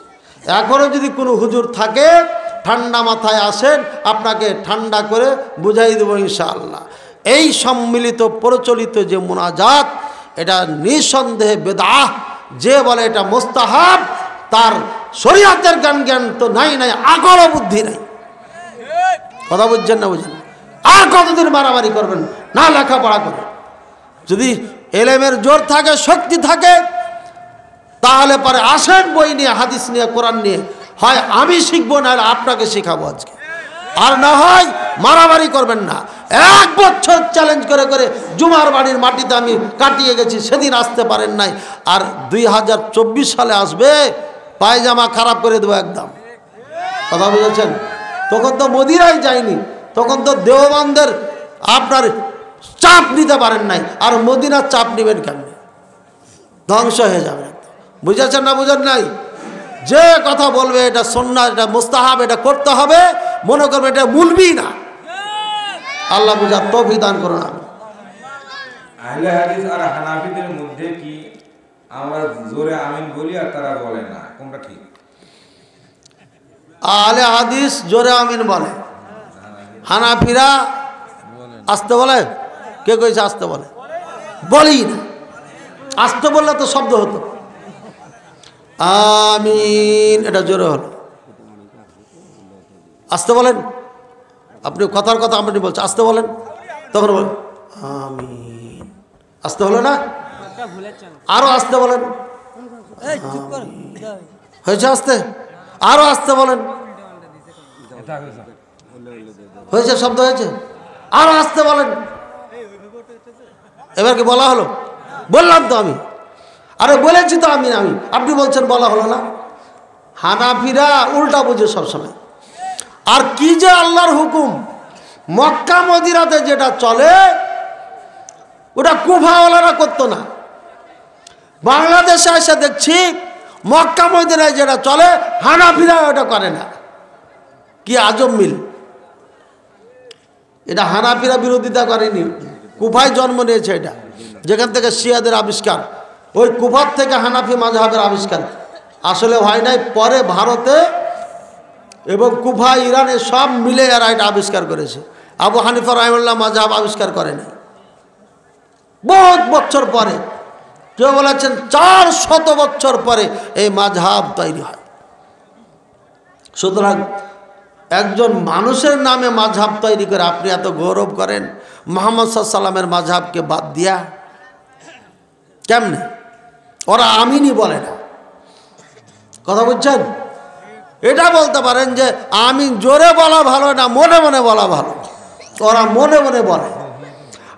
এখনও যদি কোনো হুজুর থাকে ঠান্ডা মাথায় আসেন, আপনাকে ঠান্ডা করে বুঝাই দেবো ইনশাআল্লাহ। এই সম্মিলিত প্রচলিত যে মোনাজাত, এটা নিঃসন্দেহে বেদাহ। যে বলে এটা মুস্তাহাব তার শরীয়তের জ্ঞান তো নাই, আকল ও বুদ্ধি নাই। কথা বুঝছেন না? বুঝেন? আর কতদিন মারামারি করবেন না? লেখাপড়া করে যদি এলেমের জোর থাকে, শক্তি থাকে, তাহলে পরে আসেন বই নিয়ে, হাদিস নিয়ে, কোরআন নিয়ে, হয় আমি শিখবো না আপনাকে শেখাবো আজকে। আর না হয় মারামারি করবেন না। 1 বছর চ্যালেঞ্জ করে করে জুমার বাড়ির মাটিতে আমি কাটিয়ে গেছি, সেদিন আসতে পারেন নাই। আর 2024 সালে আসবে, পায়জামা খারাপ করে দেবো একদম। কথা বুঝেছেন? তখন তো মদিরাই যায়নি, তখন তো দেওবন্দের আপনার চাপ নিতে পারেন নাই, আর মদিনার চাপ নেবেন কেমনে? ধ্বংস হয়ে যাবে। বুঝেছেন না? বুঝেন নাই? যে কথা বলবে এটা সুন্নাহ, এটা মুস্তাহাব, এটা করতে হবে, মনে করবে এটা মুলবি না। আল্লাহ বুঝার তৌফিক দান করুন। আহলে হাদিস আর হানাফিদের মধ্যে কি আমরা জোরে আমিন বলি আর তারা বলে না, কোনটা ঠিক? আহলে হাদিস জোরে আমিন বলে, হানাফিরা আসতে বলে। কে কইছে আসতে বলে? বলি না। আসতে বললে তো শব্দ হতো, আমিন, এটা জোরে হলো। আসতে বলেন, আপনি কথার কথা আপনি বলছেন, আসতে বলেন, তখন বলেন আমিন। আসতে হলো না? আরো আসতে বলেন, হয়েছে আসতে, আরো আসতে বলেন, হয়েছে, শব্দ হয়েছে, আরো আসতে বলেন। এবার কি বলা হলো? বললাম তো আমি, আরে বলেছি তো আমি, আপনি বলছেন বলা হলো না। হানাফিরা উল্টা বুঝে সবসময়। আর কি যে আল্লাহর হুকুম, মক্কা মদিনাতে যেটা চলে ওটা কুফাওয়ালারা করতো না। বাংলাদেশে এসে দেখছি মক্কা মদিনায় যেটা চলে হানাফিরা ওটা করে না। কি আজব মিল! এটা হানাফিরা বিরোধিতা করেনি, কুফায় জন্ম নিয়েছে এটা, যেখান থেকে শিয়াদের আবিষ্কার। ওই কুফার থেকে হানাফি মাযহাবের আবিষ্কার আসলে হয় নাই, পরে ভারতে এবং কুফা, ইরানে সব মিলে এরা এটা আবিষ্কার করেছে। আবু হানিফা রাহিমাহুল্লাহ মাযহাব আবিষ্কার করেনি, বহুত বছর পরে। কেউ বলেছেন 400 বছর পরে এই মাযহাব তৈরি হয়। সুতরাং একজন মানুষের নামে মাযহাব তৈরি করে আপনি এত গৌরব করেন, মুহাম্মদ সাল্লাল্লাহু আলাইহি ওয়াসাল্লামের মাযহাবকে বাদ দিয়া কেমনে? ওরা আমিনই বলে না। কথা বুঝছেন? এটা বলতে পারেন যে আমিন জোরে বলা ভালো না মনে মনে বলা ভালো। ওরা মনে মনে বলে,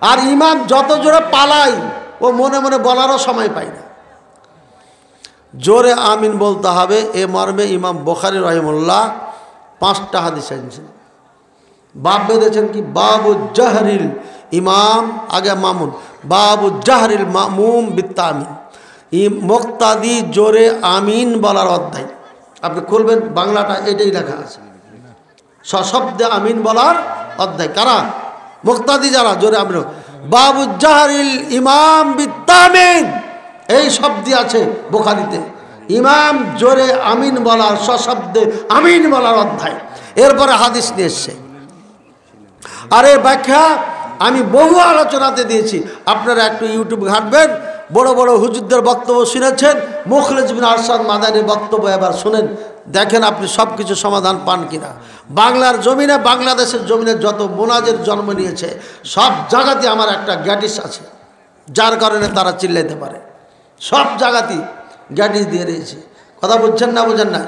আর ইমাম যত জোরে পালাই ও মনে মনে বলারও সময় পায় না। জোরে আমিন বলতে হবে, এ মর্মে ইমাম বুখারী রাহিমাহুল্লাহ 5টা হাদিস এনেছেন। বাব বেঁধেছেন কি? বাবু জাহরিল ইমাম, আগে মামুন, বাবু জাহরিল মামুম বিত্তামিন, মুক্তাদি জোরে আমিন বলার অধ্যায়। আপনি খুলবেন বাংলাটা, এটাই লেখা আছে, সশব্দে আমিন বলার অধ্যায়। কারা? মুক্তাদি যারা জোরে আমিন। বাবু জাহরিল ইমাম বিত্তামিন, এই শব্দ আছে বুখারীতে, ইমাম জোরে আমিন বলার, সশব্দে আমিন বলার অধ্যায়। এরপরে হাদিস নিয়ে এসছে। আর এর ব্যাখ্যা আমি বহু আলোচনাতে দিয়েছি, আপনারা একটু ইউটিউব ঘাঁটবেন। বড় বড় হুজুরদের বক্তব্য শুনেছেন, মুখলেস বিন আরশাদ মাদানির বক্তব্য এবার শুনেন, দেখেন আপনি সব কিছু সমাধান পান কিনা। বাংলার জমিনে, বাংলাদেশের জমিনে যত মোনাজের জন্ম নিয়েছে সব জায়গাতে আমার একটা গ্যাটিস আছে, যার কারণে তারা চিল্লাইতে পারে। সব জায়গাতেই গ্যাটিস দিয়ে দিয়েছি। কথা বুঝছেন না? বুঝেন না?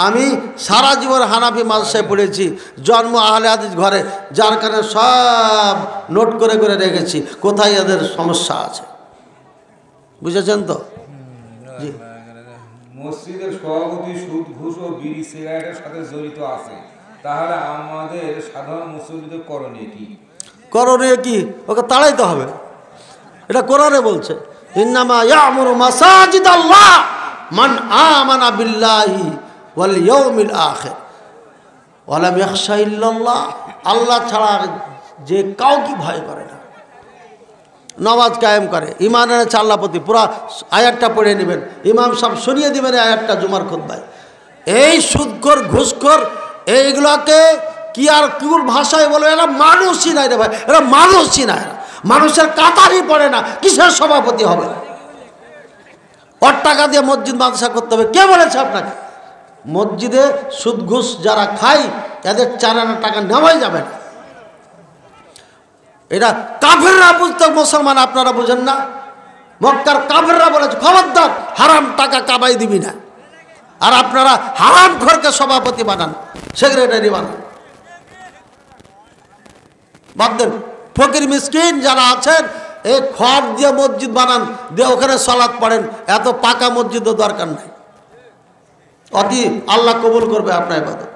আমি সারা জীবন হানাফি মাদ্রাসায় পড়েছি, জন্ম আহলে হাদিস ঘরে, যার কারণে সব নোট করে করে রেখেছি কোথায় এদের সমস্যা আছে। বুঝেছেন তো? জি। মসজিদের সভাপতি সুদ, ঘুষ ও বিড়ি সিগারেটের সাথে জড়িত আছে, তাহলে আমাদের সাধারণ মুসল্লিদের করণীয় কি? করণীয় কি? ওকে তাড়াইতে হবে। এটা কোরআনে বলছে, ইন্নামা ইয়ামুরু মাসাজিদাল্লাহ মান আমানা বিল্লাহি ওয়াল ইয়াউমিল আখির ওয়া লাম ইয়াখশা ইল্লাল্লাহ। আল্লাহ ছাড়া যে কাউকে ভয় করে না, নামাজ কায়েম করে, ঈমান এনেছে আল্লাহর প্রতি। পুরা আয়াতটা পড়ে নেবেন, ইমাম সাহেব শুনিয়ে দিবেন আয়াতটা জুমার খুতবায়। এই সুদখোর, ঘুষখোর, এইগুলোকে কি আর কিউর ভাষায় বলবে, এরা মানুষই নাই রে ভাই, এরা মানুষই না, এরা মানুষের কাতারই পড়ে না, কিসের সভাপতি হবে? ওর টাকা দিয়ে মসজিদ মাদ্রাসা করতে হবে, কে বলেছে আপনাকে? মসজিদে সুদ ঘুষ যারা খায় এদের 4 আনা টাকা নেওয়াই যাবে না। এটা কাফেররা বুঝতে, মুসলমান আপনারা বুঝেন না? মক্কার কাফেররা বলেছে খবরদার হারাম টাকা কামাই দিবি না, আর আপনারা হারাম খোরকে সভাপতি বানান, সেক্রেটারি বানান। বাদ দেন, ফকির মিসকিন যারা আছেন এই খড় দিয়ে মসজিদ বানান, দিয়ে ওখানে সালাত পড়েন, এত পাকা মসজিদও দরকার নাই। অতি আল্লাহ কবুল করবে আপনার ইবাদত।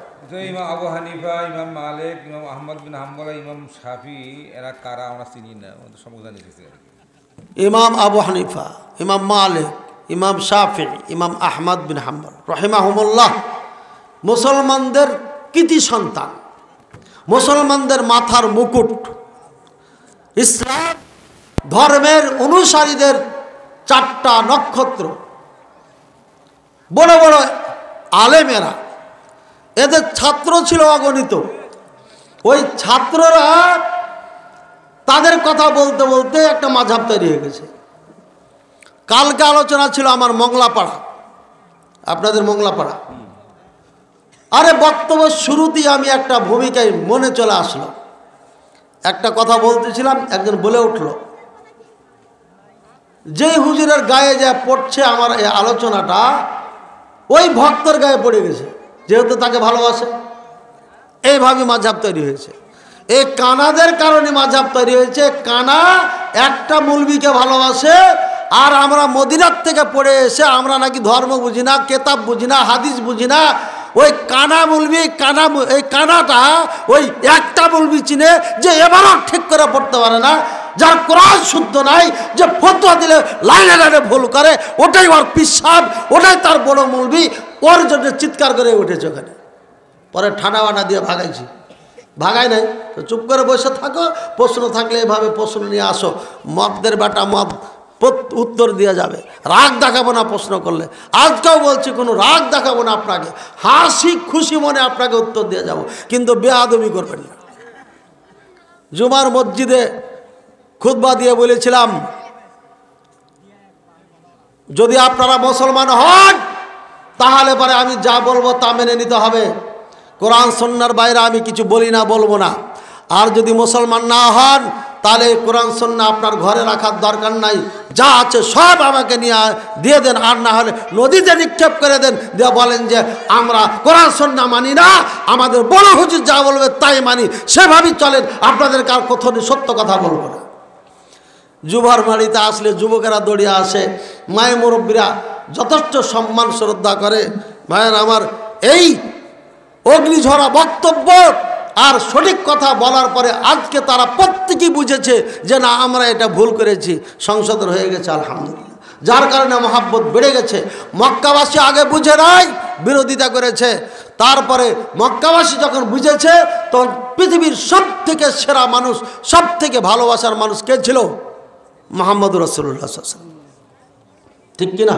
ইমাম আবু হানিফা, ইমাম মালিক, ইমাম আহমদ বিন হাম্বল, ইমাম শাফি, এরা কারা আমরা চিনি না, আমাদের সম্বোধন লিখেছে। ইমাম আবু হানিফা, ইমাম মালিক, ইমাম শাফি, ইমাম আহমদ বিন হাম্বল রহিমাহুমুল্লাহ মুসলমানদের কৃতি সন্তান, মুসলমানদের মাথার মুকুট, ইসলাম ধর্মের অনুসারীদের 4টা নক্ষত্র, বড় বড় আলেমেরা, এদের ছাত্র ছিল অগণিত। ওই ছাত্ররা তাদের কথা বলতে বলতে একটা মাযহাব তৈরি হয়ে গেছে। কালকে আলোচনা ছিল আমার মংলাপাড়া, আপনাদের মংলাপাড়া। আরে বক্তব্য শুরুতেই আমি একটা ভূমিকায় মনে চলে আসলো, একটা কথা বলতেছিলাম, একজন বলে উঠল, যেই হুজুরের গায়ে যা পড়ছে আমার এই আলোচনাটা ওই ভক্তর গায়ে পড়ে গেছে, যেহেতু তাকে ভালোবাসে। এইভাবে মাযহাব তৈরি হয়েছে। এই কানাদের কারণে মাযহাব তৈরি হয়েছে। কানা একটা মৌলবীকে ভালোবাসে, আর আমরা মদিনার থেকে পড়ে এসে আমরা নাকি ধর্ম বুঝি না, কেতাব বুঝি না, হাদিস বুঝি না। ওই কানা মৌলবী, এই কানাটা ওই একটা মৌলবী চিনে যে এবারও ঠিক করে পড়তে পারে না, যার কোরআন শুদ্ধ নাই, যে ফতোয়া দিলে লাইনে লাইনে ভুল করে, ওটাই ওর পিসাব, ওটাই তার বড় মৌলবী। ওর জন্য চিৎকার করে উঠেছে ওখানে। পরে ঠাডা বাটা দিয়ে ভাগাইছি, ভাগাই নাই তো চুপ করে বসে থাকো, প্রশ্ন থাকলে এভাবে প্রশ্ন নিয়ে আসো, মদদের বেটা মদ উত্তর দিয়ে যাবে। রাগ দেখাবো না প্রশ্ন করলে, আজকেও বলছি কোনো রাগ দেখাবো না আপনাকে, হাসি খুশি মনে আপনাকে উত্তর দিয়ে যাব, কিন্তু বেয়াদবি করবেন না। জুমার মসজিদে খুতবা দিয়ে বলেছিলাম, যদি আপনারা মুসলমান হন তাহলে পরে আমি যা বলবো তা মেনে নিতে হবে, কোরআন সুন্নাহর বাইরে আমি কিছু বলি না, বলবো না। আর যদি মুসলমান না হন তাহলে কোরআন সুন্নাহ আপনার ঘরে রাখার দরকার নাই, যা আছে সব আমাকে নিয়ে দিয়ে দেন, আর না হলে নদীতে নিক্ষেপ করে দেন, দিয়ে বলেন যে আমরা কোরআন সুন্নাহ মানি না, আমাদের বড় হুজুর যা বলবে তাই মানি, সেভাবেই চলেন, আপনাদের কার কখনই সত্য কথা বলবো না। যুবার বাড়িতে আসলে যুবকেরা দৌড়িয়ে আসে, মায়ের মুরব্বীরা যথেষ্ট সম্মান শ্রদ্ধা করে। ভাইয়ের আমার, এই অগ্নিঝরা বক্তব্য আর সঠিক কথা বলার পরে আজকে তারা প্রত্যেকেই বুঝেছে যে না আমরা এটা ভুল করেছি, সংশোধন হয়ে গেছে আলহামদুলিল্লাহ, যার কারণে মহাব্বত বেড়ে গেছে। মক্কাবাসী আগে বুঝে নাই, বিরোধিতা করেছে, তারপরে মক্কাবাসী যখন বুঝেছে তখন পৃথিবীর সব থেকে সেরা মানুষ, সব থেকে ভালোবাসার মানুষ কে ছিল? মুহাম্মদুর রাসূলুল্লাহ সাল্লাল্লাহু আলাইহি ওয়াসাল্লাম। ঠিক কিনা?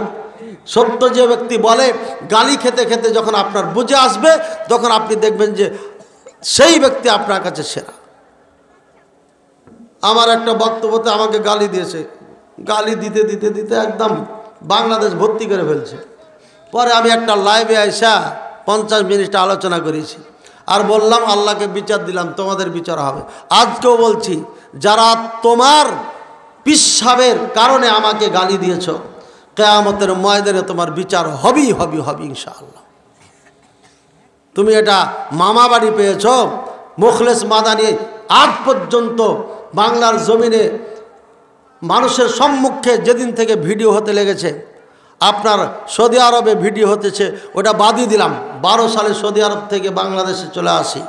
সত্য যে ব্যক্তি বলে, গালি খেতে খেতে যখন আপনার বুঝে আসবে তখন আপনি দেখবেন যে সেই ব্যক্তি আপনার কাছে সেরা। আমার একটা বক্তব্যতে আমাকে গালি দিয়েছে, গালি দিতে দিতে দিতে একদম বাংলাদেশ ভর্তি করে ফেলছে। পরে আমি একটা লাইভে আইসা 50 মিনিট আলোচনা করেছি আর বললাম আল্লাহকে বিচার দিলাম, তোমাদের বিচার হবে। আজকেও বলছি, যারা তোমার পিসাবের কারণে আমাকে গালি দিয়েছ, কিয়ামতের ময়দানে তোমার বিচার হবেই হবে ইনশাআল্লাহ। তুমি এটা মামা বাড়ি পেয়েছ। মুখলেস মাদানি আজ পর্যন্ত বাংলার জমিনে মানুষের সম্মুখে যেদিন থেকে ভিডিও হতে লেগেছে, আপনার সৌদি আরবে ভিডিও হতেছে, ওটা বাদই দিলাম। 12 সালে সৌদি আরব থেকে বাংলাদেশে চলে আসি,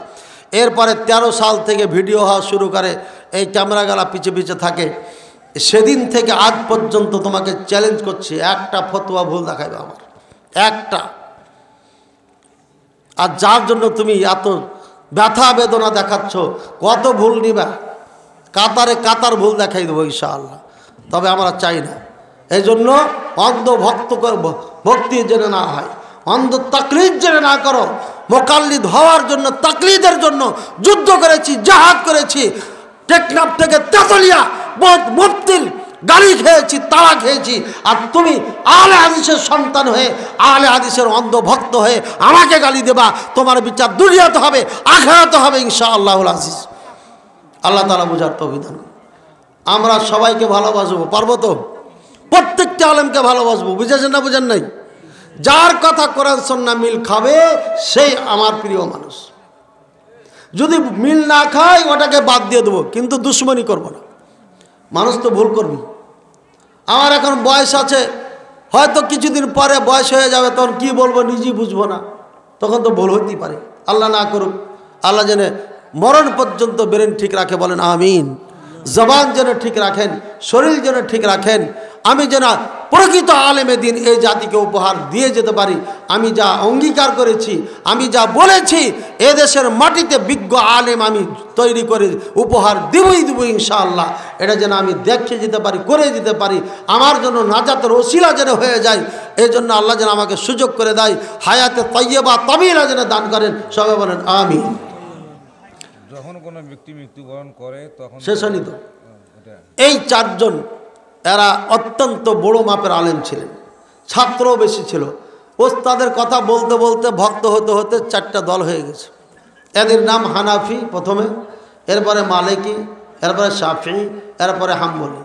এরপরে 13 সাল থেকে ভিডিও হওয়া শুরু করে, এই ক্যামেরাগালা পিছে পিছে থাকে। সেদিন থেকে আজ পর্যন্ত তোমাকে চ্যালেঞ্জ করছি, একটা ফতোয়া ভুল দেখাইবে আমার, একটা। আর যার জন্য তুমি এত ব্যথা বেদনা দেখাচ্ছ, কত ভুল নিবা, কাতারে কাতার ভুল দেখাই দেবো ইনশাআল্লাহ। তবে আমরা চাই না, এই জন্য অন্ধ ভক্তি যেন না হয়, অন্ধ তাকলিদ যেন না করো। মোকাল্লিদ হওয়ার জন্য, তাকলিদের জন্য যুদ্ধ করেছি, জাহাদ করেছি, টেকনাফ থেকে তেতুলিয়া মুফতিল গালি খেয়েছি, তাড়া খেয়েছি। আর তুমি আহলে হাদিসের সন্তান হয়ে, আহলে হাদিসের অন্ধ ভক্ত হয়ে আমাকে গালি দেবা, তোমার বিচার দুনিয়াতে হবে, আখিরাতে হবে ইনশাআল্লাহুল আজিজ। আল্লাহ তাআলা বুঝার তৌফিক দান করুন। আমরা সবাইকে ভালোবাসবো, পারবো তো? প্রত্যেকটা আলেমকে ভালোবাসবো, বুঝেছেন না বুঝেন নাই? যার কথা কোরআন সুন্নাহ মিল খাবে সেই আমার প্রিয় মানুষ। যদি মিল না খায় ওটাকে বাদ দিয়ে দেবো, কিন্তু দুশ্মনী করবো না। মানুষ তো ভুল করবি। আমার এখন বয়স আছে, হয়তো কিছুদিন পরে বয়স হয়ে যাবে, তখন কি বলবো নিজেই বুঝবো না, তখন তো ভুল হতেই পারে। আল্লাহ না করুক, আল্লাহ যেন মরণ পর্যন্ত ব্রেন ঠিক রাখে, বলেন আমিন। জবান যেন ঠিক রাখেন, শরীর যেন ঠিক রাখেন, আমি যেন প্রকৃত আলেমে দিন এই জাতিকে উপহার দিয়ে যেতে পারি। আমি যা অঙ্গীকার করেছি, আমি যা বলেছি, এদেশের মাটিতে বিজ্ঞ আলেম আমি তৈরি করে উপহার দেবই দেবো ইনশাআল্লাহ। এটা যেন আমি দেখে যেতে পারি, করে যেতে পারি, আমার জন্য নাজাতের ওসিলা যেন হয়ে যায়। এই জন্য আল্লাহ যেন আমাকে সুযোগ করে দেয়, হায়াতে তাইয়্যিবা তাবিলা যেন দান করেন। সবাই বলেন আমিন। যখন কোনো ব্যক্তি মৃত্যুবরণ করে তখন শেষানিত এই 4 জন, এরা অত্যন্ত বড় মাপের আলেম ছিলেন, ছাত্রও বেশি ছিল। ওস্তাদের কথা বলতে বলতে ভক্ত হতে হতে 4টা দল হয়ে গেছে। এদের নাম হানাফি প্রথমে, এরপরে মালিকি, এরপরে শাফি, এরপরে হাম্বলি।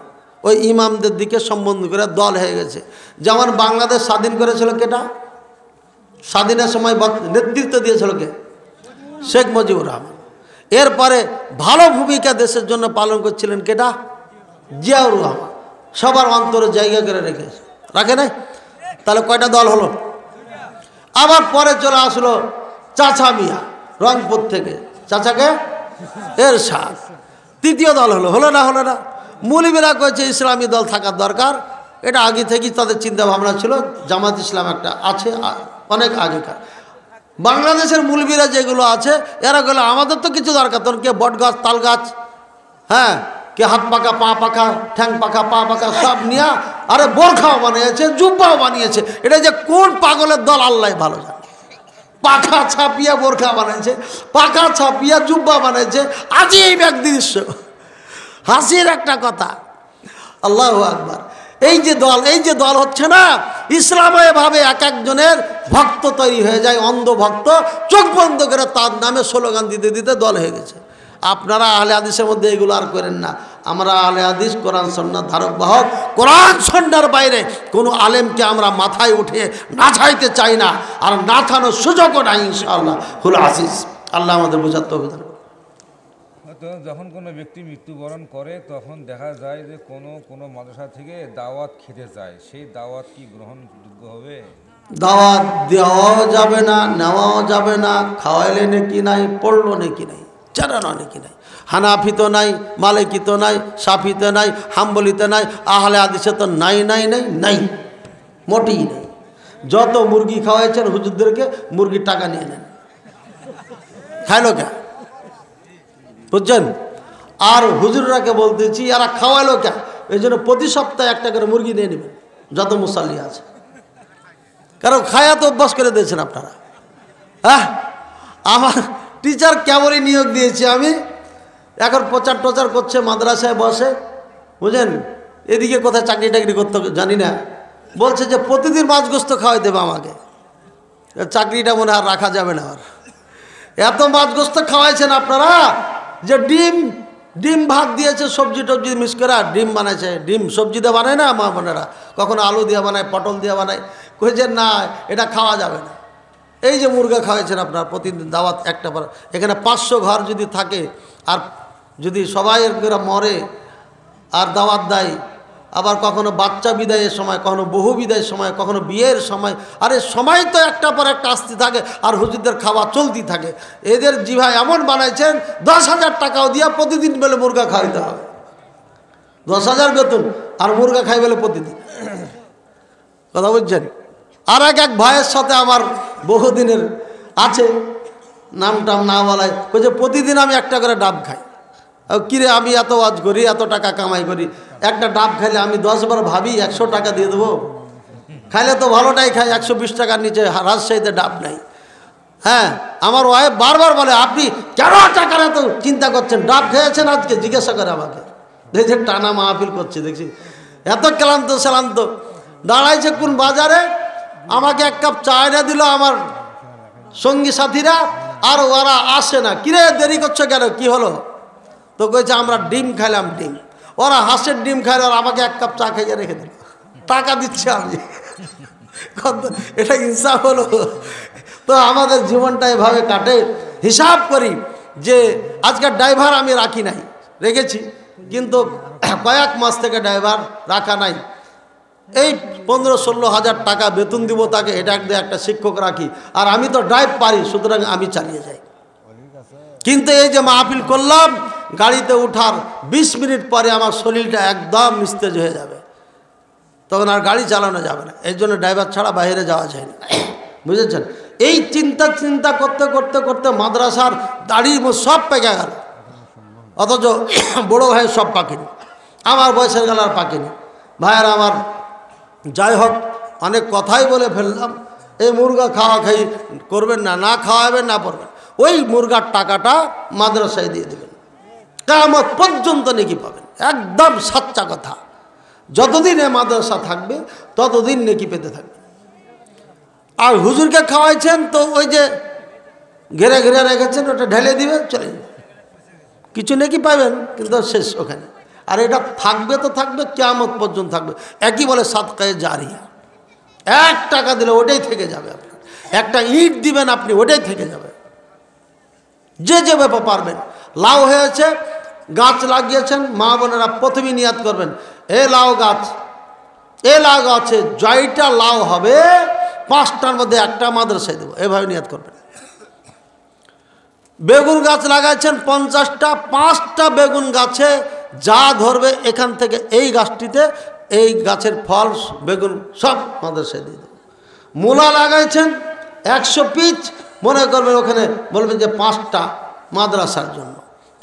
ওই ইমামদের দিকে সম্বন্ধ করে দল হয়ে গেছে। যেমন বাংলাদেশ স্বাধীন করেছিল কেটা? স্বাধীনের সময় নেতৃত্ব দিয়েছিল কে? শেখ মুজিবুর রহমান। এরপরে ভালো ভূমিকা দেশের জন্য পালন করছিলেন কেটা? জিয়াউর রহমান। সবার অন্তরে জায়গা করে রেখেছে, রাখে নাই? তাহলে কয়টা দল হলো? আবার পরে চলে আসলো চাচা মিয়া রংপুর থেকে, চাচাকে এরশাদ। 3য় দল হলো না? হলো না? মৌলবীরা কয়েছে ইসলামী দল থাকার দরকার, এটা আগে থেকেই তাদের চিন্তা ভাবনা ছিল। জামাত ইসলাম একটা আছে অনেক আগেকার। বাংলাদেশের মৌলবীরা যেগুলো আছে, এরা গেলে আমাদের তো কিছু দরকার, তখন কে বট গাছ, তাল গাছ, হ্যাঁ, কে হাত পাকা, পা পাকা, ঠ্যাং পাকা, পা পাকা সব নিয়ে, আরে বোরখাও বানিয়েছে, জুব্বাও বানিয়েছে। এটা যে কোন পাগলের দল আল্লাহ ভালো জানে। পাখা ছাপিয়া বোরখা বানাইছে, পাখা ছাপিয়া জুব্বা বানাইছে, আজীব এক দৃশ্য, হাসির একটা কথা। আল্লাহু আকবার। এই যে দল হচ্ছে না, ইসলামে ভাবে এক একজনের ভক্ত তৈরি হয়ে যায়, অন্ধ ভক্ত, চোখ বন্ধ করে তার নামে স্লোগান দিতে দিতে দল হয়ে গেছে। আপনারা আহলে হাদিসের মধ্যে এগুলো আর করেন না। আমরা আহলে হাদিস, কোরআন সুন্নাহ ধারক বাহক। কোরআন সুন্নাহর বাইরে কোনো আলেমকে আমরা মাথায় উঠে নাচাইতে চাই না, আর নাচানোর সুযোগও নাই ইনশাআল্লাহ হুল আজিজ। আল্লাহ আমাদের বোঝার তৌফিক দান করুন। তো যখন কোনো ব্যক্তি মৃত্যুবরণ করে তখন দেখা যায় যে কোনো মাদ্রাসা থেকে দাওয়াত খেতে যায়, সেই দাওয়াত কি গ্রহণযোগ্য হবে? দাওয়াত দেওয়াও যাবে না, নেওয়াও যাবে না, খাওয়াইলে নাকি নাই, পড়লো নাকি নাই, জানানো নাকি নাই। হানাফিতে নাই, মালিকিতে নাই, শাফিতে নাই, হাম্বলিতে নাই, আহলে হাদিসে তো নাই নাই নাই নাই, মোটেই নাই। যত মুরগি খাওয়াইছেন হুজুরদেরকে, মুরগির টাকা নিয়ে নেন, খাইলো কে বুঝছেন? আর হুজুররাকে বলতেছি এরা খাওয়াইলো কে, এই জন্য প্রতি সপ্তাহে একটা করে মুরগি নিয়ে নেবেন যত মুসাল্লি আছে, কারণ খায়া তো অভ্যাস করে দিয়েছেন আপনারা। হ্যাঁ, আমার টিচার কেমনই নিয়োগ দিয়েছি আমি, এখন প্রচার টচার করছে, মাদ্রাসায় বসে, বুঝলেন, এদিকে কোথায় চাকরি টাকরি করতে জানি না, বলছে যে প্রতিদিন মাছ গোস্ত খাওয়াই দেবে আমাকে। চাকরিটা মনে আর রাখা যাবে না, আর এত মাছ গোস্ত খাওয়াইছেন আপনারা যে ডিম ভাত দিয়েছে, সবজি টবজি মিক্স করে ডিম বানাইছে। ডিম সবজি দিয়ে বানায় না মা বোনেরা, কখনো আলু দিয়ে বানায়, পটল দিয়ে বানায়, কইছেন না এটা খাওয়া যাবে না। এই যে মুরগা খাওয়াইছেন আপনার, প্রতিদিন দাওয়াত একটা পর, এখানে 500 ঘর যদি থাকে, আর যদি সবাই মরে আর দাওয়াত দেয়, আবার কখনো বাচ্চা বিদায়ের সময়, কখনো বহু বিদায়ের সময়, কখনো বিয়ের সময়, আরে সময় তো একটা পর একটা আসতে থাকে, আর হুজুরদের খাওয়া চলতি থাকে। এদের জিভা এমন বানাইছেন 10,000 টাকাও দিয়া প্রতিদিন বেলে মুরগা খাওয়াইতে হবে, 10,000 বেতন, আর মুরগা খাই বেলে প্রতিদিন। কথা বুঝছেন? আর এক ভাইয়ের সাথে আমার বহুদিনের আছে, নামটাম না বলায়, যে প্রতিদিন আমি একটা করে ডাব খাই। কিরে আমি এত ওয়াজ করি, এত টাকা কামাই করি, একটা ডাব খাইলে আমি 10 বার ভাবি 100 টাকা দিয়ে দেবো, খাইলে তো ভালোটাই খাই, 120 টাকার নিচে রাজশাহীতে ডাব নাই। হ্যাঁ, আমার ওয়াইফ বারবার বলে আপনি কেন টাকার এত চিন্তা করছেন, ডাব খেয়েছেন আজকে, জিজ্ঞাসা করে আমাকে। দেখছি টানা মাহফিল করছি, দেখছি এত ক্লান্ত শ্রান্ত, দাঁড়াইছে কোন বাজারে, আমাকে 1 কাপ চা এনে দিল আমার সঙ্গী সাথীরা, আর ওরা আসে না। কিরে দেরি করছো কেন, কি হলো? তো কইছে আমরা ডিম খাইলাম, ডিম। ওরা হাঁসের ডিম খাইল, আর আমাকে 1 কাপ চা খাইয়ে রেখে দিল, টাকা দিচ্ছে আমি। এটা ইনসাফ হলো? তো আমাদের জীবনটা এভাবে কাটে। হিসাব করি যে আজকের ড্রাইভার আমি রাখি নাই, রেখেছি, কিন্তু কয়েক মাস থেকে ড্রাইভার রাখা নাই। এই 15-16 হাজার টাকা বেতন দিব তাকে, এটা একটা শিক্ষক রাখি, আর আমি তো ড্রাইভ পারি, সুতরাং আমি চালিয়ে যাই। কিন্তু এই যে মাহফিল করলাম, গাড়িতে উঠার 20 মিনিট পরে আমার শরীরটা একদম নিস্তেজ হয়ে যাবে, তখন আর গাড়ি চালানো যাবে না। এই জন্য ড্রাইভার ছাড়া বাইরে যাওয়া যায় না, বুঝেছেন? এই চিন্তা করতে করতে করতে মাদ্রাসার দাড়ির সব পেকে গেল, অথচ বড় ভাই সব পাকেনি, আমার বয়সের গেল আর পাকেনি। ভাইয়ের আমার, যাই হোক, অনেক কথাই বলে ফেললাম। এই মুরগা খাওয়া খাই করবেন না, না খাওয়াবেন না পড়বেন, ওই মুরগার টাকাটা মাদ্রাসায় দিয়ে দেবেন, কিয়ামত পর্যন্ত নেকি পাবেন। একদম সাচ্চা কথা, যতদিন এ মাদ্রাসা থাকবে ততদিন নেকি পেতে থাকবে। আর হুজুরকে খাওয়াইছেন তো ওই যে ঘেরে ঘেরে রেখেছেন, ওটা ঢেলে দিবে, চলে যাবে, কিছু নেকি পাবেন, কিন্তু শেষ ওখানে। আর এটা থাকবে তো থাকবে, কিয়ামত পর্যন্ত থাকবে। একই বলে সাদকায়ে জারিয়া, 1 টাকা দিলে ওটাই থেকে যাবে আপনার, একটা ইট দিবেন আপনি, ওটাই থেকে যাবে। যে যেভাবে পারবেন, লাউ হয়েছে, গাছ লাগিয়েছেন, মা বোনেরা প্রথমেই নিয়াত করবেন, এ লাউ গাছে জয়টা লাউ হবে, 5টার মধ্যে 1টা মাদ্রাসায় দেবো, এভাবে নিয়াত করবেন। বেগুন গাছ লাগাইছেন 50টা, 5টা বেগুন গাছে যা ধরবে এখান থেকে এই গাছটিতে, এই গাছের ফল বেগুন সব মাদ্রাসায় দিয়ে দেবো। মূলা লাগাইছেন 100 পিচ, মনে করবেন ওখানে, বলবেন যে 5টা মাদ্রাসার জন্য।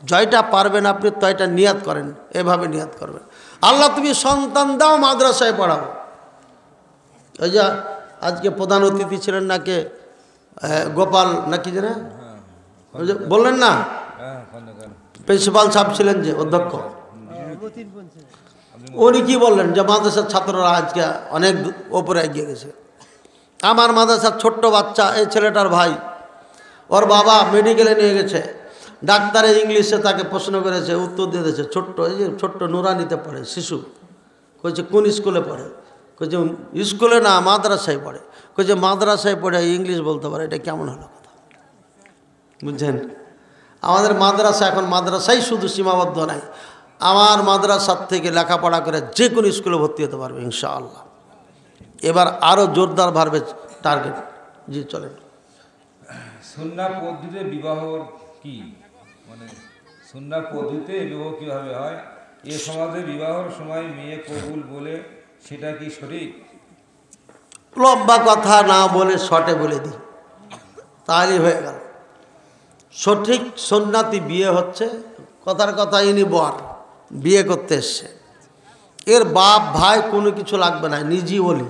জয়টা পারবেন আপনি, তো এটা নিয়াত করেন, এভাবে নিয়াত করবেন, আল্লাহ তুমি সন্তান দাও, মাদ্রাসায় পড়াবো। ওই যে আজকে প্রধান অতিথি ছিলেন নাকি গোপাল নাকি যেন বললেন না, প্রিন্সিপাল সাহেব ছিলেন যে অধ্যক্ষ, উনি কি বললেন যে মাদ্রাসার ছাত্ররা আজকে অনেক ওপরে এগিয়ে গেছে। আমার মাদ্রাসার ছোট্ট বাচ্চা, এই ছেলেটার ভাই, ওর বাবা মেডিকেলে নিয়ে গেছে, ডাক্তারে ইংলিশে তাকে প্রশ্ন করেছে, উত্তর দিয়ে দিয়েছে। ছোট্ট, এই যে ছোট্ট নুরানিতে পড়ে শিশু, কইছে কোন স্কুলে পড়ে, কইছে স্কুলে না মাদ্রাসায় পড়ে, কইছে মাদ্রাসায় পড়ে ইংলিশ বলতে পারে, এটা কেমন হলো কথা, বুঝছেন? আমাদের মাদ্রাসা এখন মাদ্রাসাই শুধু সীমাবদ্ধ নাই, আমার মাদ্রাসার থেকে লেখাপড়া করে যে কোনো স্কুলে ভর্তি হতে পারবে ইনশাআল্লাহ। এবার আরও জোরদার টার্গেট। জি চলেন। সুন্নাহ পদ্ধতিতে বিবাহ কি, মানে সুন্নাহ পদ্ধতিতে বিবাহ কিভাবে হয়? এ সমাজে বিবাহের সময় মেয়ে কবুল বলে, সেটা কি সঠিক? লম্বা কথা না বলে শর্টে বলে দিই, তাহলেই হয়ে গেল। সঠিক সুন্নাতি বিয়ে হচ্ছে, কথার কথা ইনি বর বিয়ে করতে এসছে, এর বাপ ভাই কোনো কিছু লাগবে না, নিজেই বলি,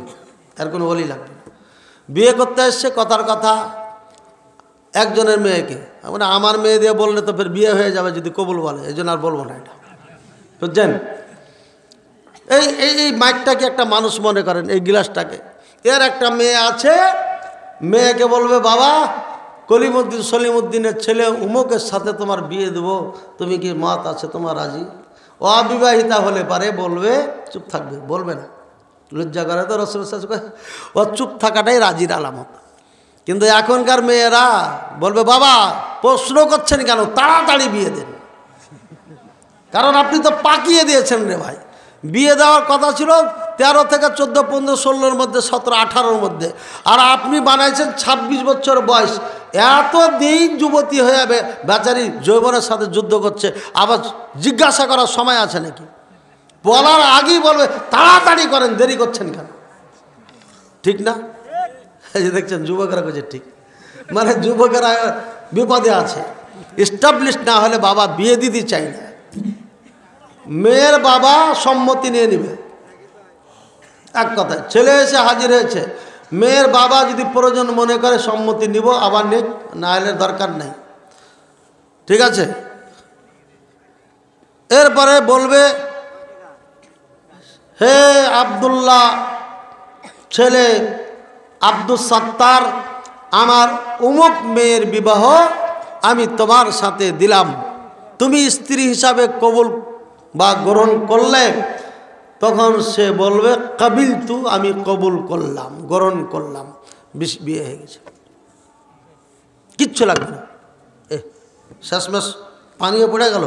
আর কোনো বলি লাগবে না। বিয়ে করতে এসছে, কথার কথা একজনের মেয়েকে, মানে আমার মেয়ে দিয়ে বললে তো ফের বিয়ে হয়ে যাবে যদি কবুল বলে, এই জন্য আর বলবো না এটা, বুঝছেন? এই এই এই মাইকটাকে একটা মানুষ মনে করেন, এই গিলাসটাকে, এর একটা মেয়ে আছে, মেয়েকে বলবে বাবা কলিমুদ্দিন সলিমুদ্দিনের ছেলে উমুকের সাথে তোমার বিয়ে দেবো, তুমি কি মত আছে তোমার রাজি? অবিবাহিতা হলে পারে বলবে, চুপ থাকবে, বলবে না, লজ্জা করে তো রসুল, ও চুপ থাকাটাই রাজির আলামত। কিন্তু এখনকার মেয়েরা বলবে বাবা প্রশ্ন করছেন কেন, তাড়াতাড়ি বিয়ে দেন, কারণ আপনি তো পাকিয়ে দিয়েছেন রে ভাই। বিয়ে দেওয়ার কথা ছিল 13 থেকে 14, 15, 16-র মধ্যে, 17, 18-র মধ্যে, আর আপনি বানাইছেন 26 বছর বয়স। এত দিন যুবতী হয়ে যাবে, বেচারি যৌবনের সাথে যুদ্ধ করছে, আবার জিজ্ঞাসা করার সময় আছে নাকি? বলার আগেই বলবে তাড়াতাড়ি করেন, দেরি করছেন কেন? ঠিক না? এই যে দেখছেন যুবকেরা করছে ঠিক, মানে যুবকেরা বিপদে আছে। এস্টাবলিশ না হলে বাবা বিয়ে দিতে চাই না, মেয়ের বাবা সম্মতি নিয়ে নেবে। এক কথায় ছেলে এসে হাজির হয়েছে, মেয়ের বাবা যদি প্রয়োজন মনে করে সম্মতি নিব, আবার নিক, না হলে দরকার নেই, ঠিক আছে? এরপরে বলবে হে আব্দুল্লাহ ছেলে আব্দুল সাত্তার, আমার উমুক মেয়ের বিবাহ আমি তোমার সাথে দিলাম, তুমি স্ত্রী হিসাবে কবুল বা গ্রহণ করলে, তখন সে বলবে কাবিলতু, আমি কবুল করলাম, গ্রহণ করলাম, বিয়ে হয়ে গেছে, কিচ্ছু লাগবে না। শেষমেশ পানীয় পড়ে গেল,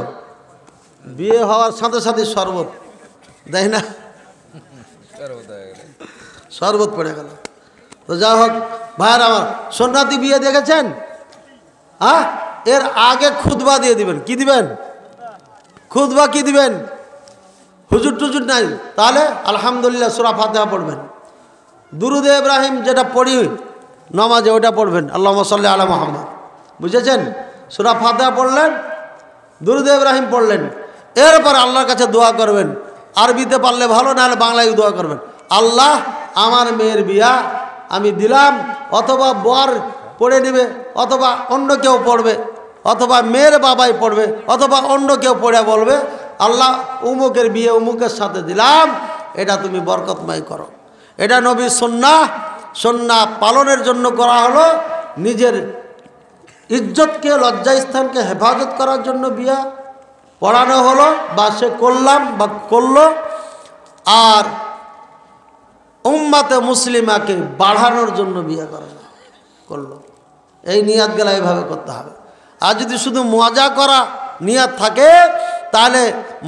বিয়ে হওয়ার সাথে সাথে শরবত দেয় না, শরবত পড়ে গেল। তো যা হোক ভাইয়ের আমার, সুন্নতি বিয়ে দেখেছেন? হ্যাঁ, এর আগে খুতবা দিয়ে দিবেন। কি দিবেন? খুতবা কি দিবেন? হুজুর টুজুর নাই, তাহলে আলহামদুলিল্লাহ সূরা ফাতিহা পড়বেন, দুরুদে ইব্রাহিম যেটা পড়ি নামাজে ওটা পড়বেন, আল্লাহুম্মা সাল্লি আলা মুহাম্মদ, বুঝেছেন? সূরা ফাতিহা পড়লেন, দুরুদে ইব্রাহিম পড়লেন, এরপর আল্লাহর কাছে দোয়া করবেন, আরবিতে পারলে ভালো, না হলে বাংলায় দোয়া করবেন, আল্লাহ আমার মেয়ের বিয়া আমি দিলাম, অথবা বর পড়ে নেবে, অথবা অন্য কেউ পড়বে, অথবা মেয়ের বাবাই পড়বে, অথবা অন্য কেউ পড়ে বলবে আল্লাহ উমুকের বিয়ে উমুকের সাথে দিলাম, এটা তুমি বরকতময় করো। এটা নবীর সুন্নাহ, সুন্নাহ পালনের জন্য করা হলো, নিজের ইজ্জতকে, লজ্জাস্থানকে হেফাজত করার জন্য বিয়া পড়ানো হলো, বা সে করলাম বা করলো, আর উম্মাতে মুসলিমাকে বাড়ানোর জন্য বিয়ে করলো। এই নিয়াত গেলা এইভাবে করতে হবে। আর যদি শুধু মজা করা নিয়াত থাকে, তাহলে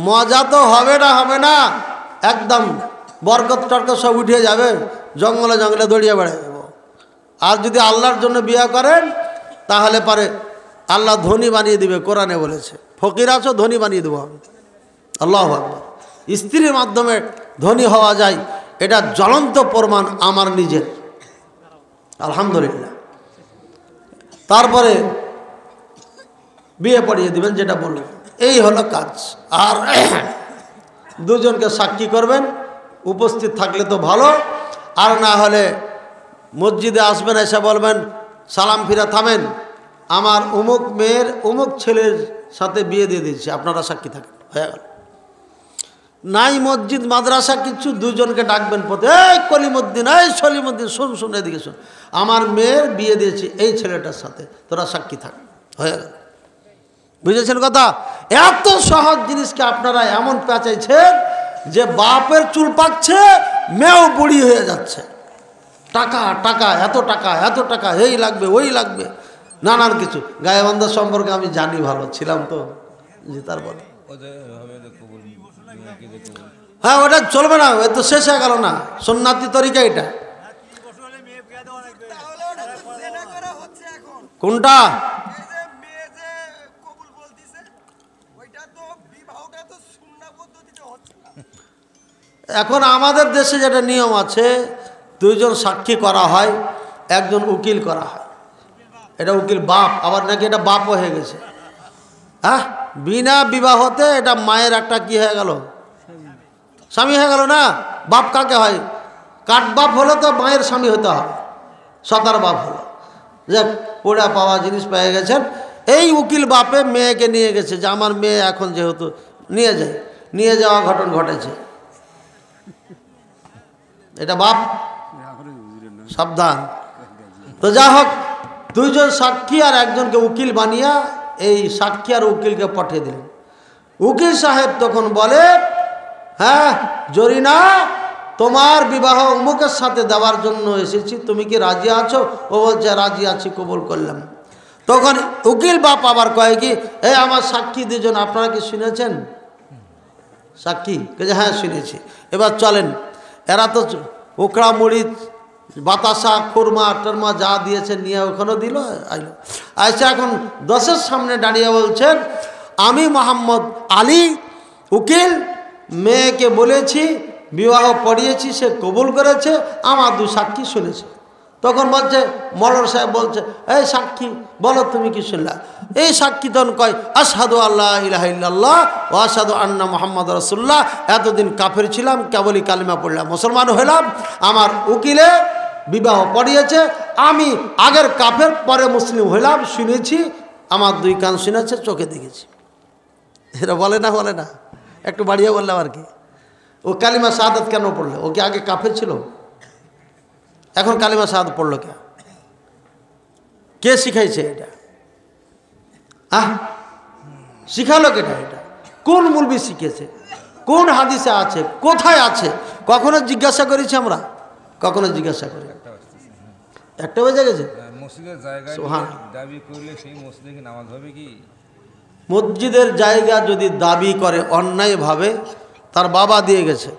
মজা তো হবে না, একদম বরকত টরকত সব উঠে যাবে, জঙ্গলে জঙ্গলে দৌড়িয়ে বেড়ায় যাব। আর যদি আল্লাহর জন্য বিয়ে করেন, তাহলে পারে আল্লাহ ধনী বানিয়ে দিবে, কোরআনে বলেছে ফকির আছো ধনী বানিয়ে দেবো আমি। আল্লাহু আকবার। স্ত্রীর মাধ্যমে ধনী হওয়া যায়, এটা জ্বলন্ত প্রমাণ আমার নিজের, আলহামদুলিল্লাহ। তারপরে বিয়ে পড়িয়ে দিবেন, যেটা বললেন, এই হলো কাজ। আর দুজনকে সাক্ষী করবেন, উপস্থিত থাকলে তো ভালো, আর না হলে মসজিদে আসবেন, এসে বলবেন সালাম ফিরা থামেন, আমার উমুক মেয়ের উমুক ছেলের সাথে বিয়ে দিয়ে দিচ্ছি, আপনারা সাক্ষী থাকেন, হয়ে গেল। নাই মসজিদ মাদ্রাসা কিছু, দুজনকে ডাকবেন পথে, এই কলিমুদ্দিন, এই সলিমুদ্দিন, শুন এদিকে শুন, আমার মেয়ের বিয়ে দিয়েছি এই ছেলেটার সাথে, তোরা সাক্ষী থাক, হয়ে গেল। বুঝেছেন কথা? এত সহজ জিনিসকে আপনারা এমন পেঁচাইছেন যে বাপের চুল পাকছে, মেয়েও বুড়ি হয়ে যাচ্ছে। টাকা টাকা, এত টাকা, এই লাগবে ওই লাগবে, নানান কিছু। গায়েবান্ধা সম্পর্কে আমি জানি, ভালো ছিলাম তো, জি। তারপরে হ্যাঁ, ওটা চলবে না, এ তো শেষ হয়ে গেল না, সুন্নাতি তরিকা এটা। কোনটা? এখন আমাদের দেশে যেটা নিয়ম আছে, দুইজন সাক্ষী করা হয়, একজন উকিল করা হয়। এটা উকিল বাপ, আবার নাকি এটা বাপও হয়ে গেছে। হ্যাঁ, বিনা বিবাহতে এটা মায়ের একটা কি হয়ে গেল, স্বামী হয়ে গেল না। বাপ কাকে হয়? কাঠ বাপ হলে তো মায়ের স্বামী হতে হয়, সতার বাপ হলো। যাক, পোড়া পাওয়া জিনিস পেয়ে গেছেন। এই উকিল বাপে মেয়েকে নিয়ে গেছে যে আমার মেয়ে এখন যেহেতু নিয়ে যাওয়া ঘটন ঘটেছে। এটা বাপ, সাবধান। তো যা হোক, দুইজন সাক্ষী আর একজনকে উকিল বানিয়ে এই সাক্ষী আর উকিলকে পাঠিয়ে দিলেন। উকিল সাহেব তখন বলে, হ্যাঁ জরিনা, তোমার বিবাহ অমুকের সাথে দেওয়ার জন্য এসেছি, তুমি কি রাজি আছো? ও বলছে রাজি আছি, কবুল করলাম। তখন উকিল বাপ আবার কয় কি, এই আমার সাক্ষী দুজন আপনারা কি শুনেছেন? সাক্ষী কে? হ্যাঁ শুনেছি। এবার চলেন। এরা তো ওকড়া মুড়ি বাতাসা খুরমা টরমা যা দিয়েছে নিয়ে ওখানেও দিল, আইলো। আচ্ছা, এখন 10-এর সামনে দাঁড়িয়ে বলছেন, আমি মোহাম্মদ আলী উকিল মেয়েকে বলেছি, বিবাহ পড়িয়েছি, সে কবুল করেছে, আমার 2 সাক্ষী শুনেছে। তখন বলছে, মলর সাহেব বলছে, এই সাক্ষী বলো তুমি কি শুনলা? এই সাক্ষী তখন কয়, আশহাদু আল্লাহ ইলাহা ইল্লাল্লাহ ওয়া আশহাদু আন্না মুহাম্মাদুর রাসূলুল্লাহ। এতদিন কাফের ছিলাম, কেবলই কালিমা পড়লাম, মুসলমান হলাম। আমার উকিলে বিবাহ পড়িয়েছে, আমি আগের কাফের পরে মুসলিম হইলাম, শুনেছি, আমার 2 কান শুনেছে, চোখে দেখেছি। এরা বলে না, একটু বাড়িয়ে বললাম আর কি। ও কালিমা শাহাদাত কেন পড়লো? ও কি আগে কাফের ছিল? এখন কালিমা শাহাদাত পড়লো কে শিখাইছে এটা? শিখালো কেটা? এটা কোন মুলবি শিখেছে? কোন হাদিসে আছে? কোথায় আছে? কখনো জিজ্ঞাসা করেছি আমরা? কখনো জিজ্ঞাসা করি? একটা বেজে গেছে। মসজিদের জায়গায় দাবি করলে সেই মসজিদে কি নামাজ হবে কি? মসজিদের জায়গা যদি দাবি করে অন্যায়ভাবে, তার বাবা দিয়ে গেছে,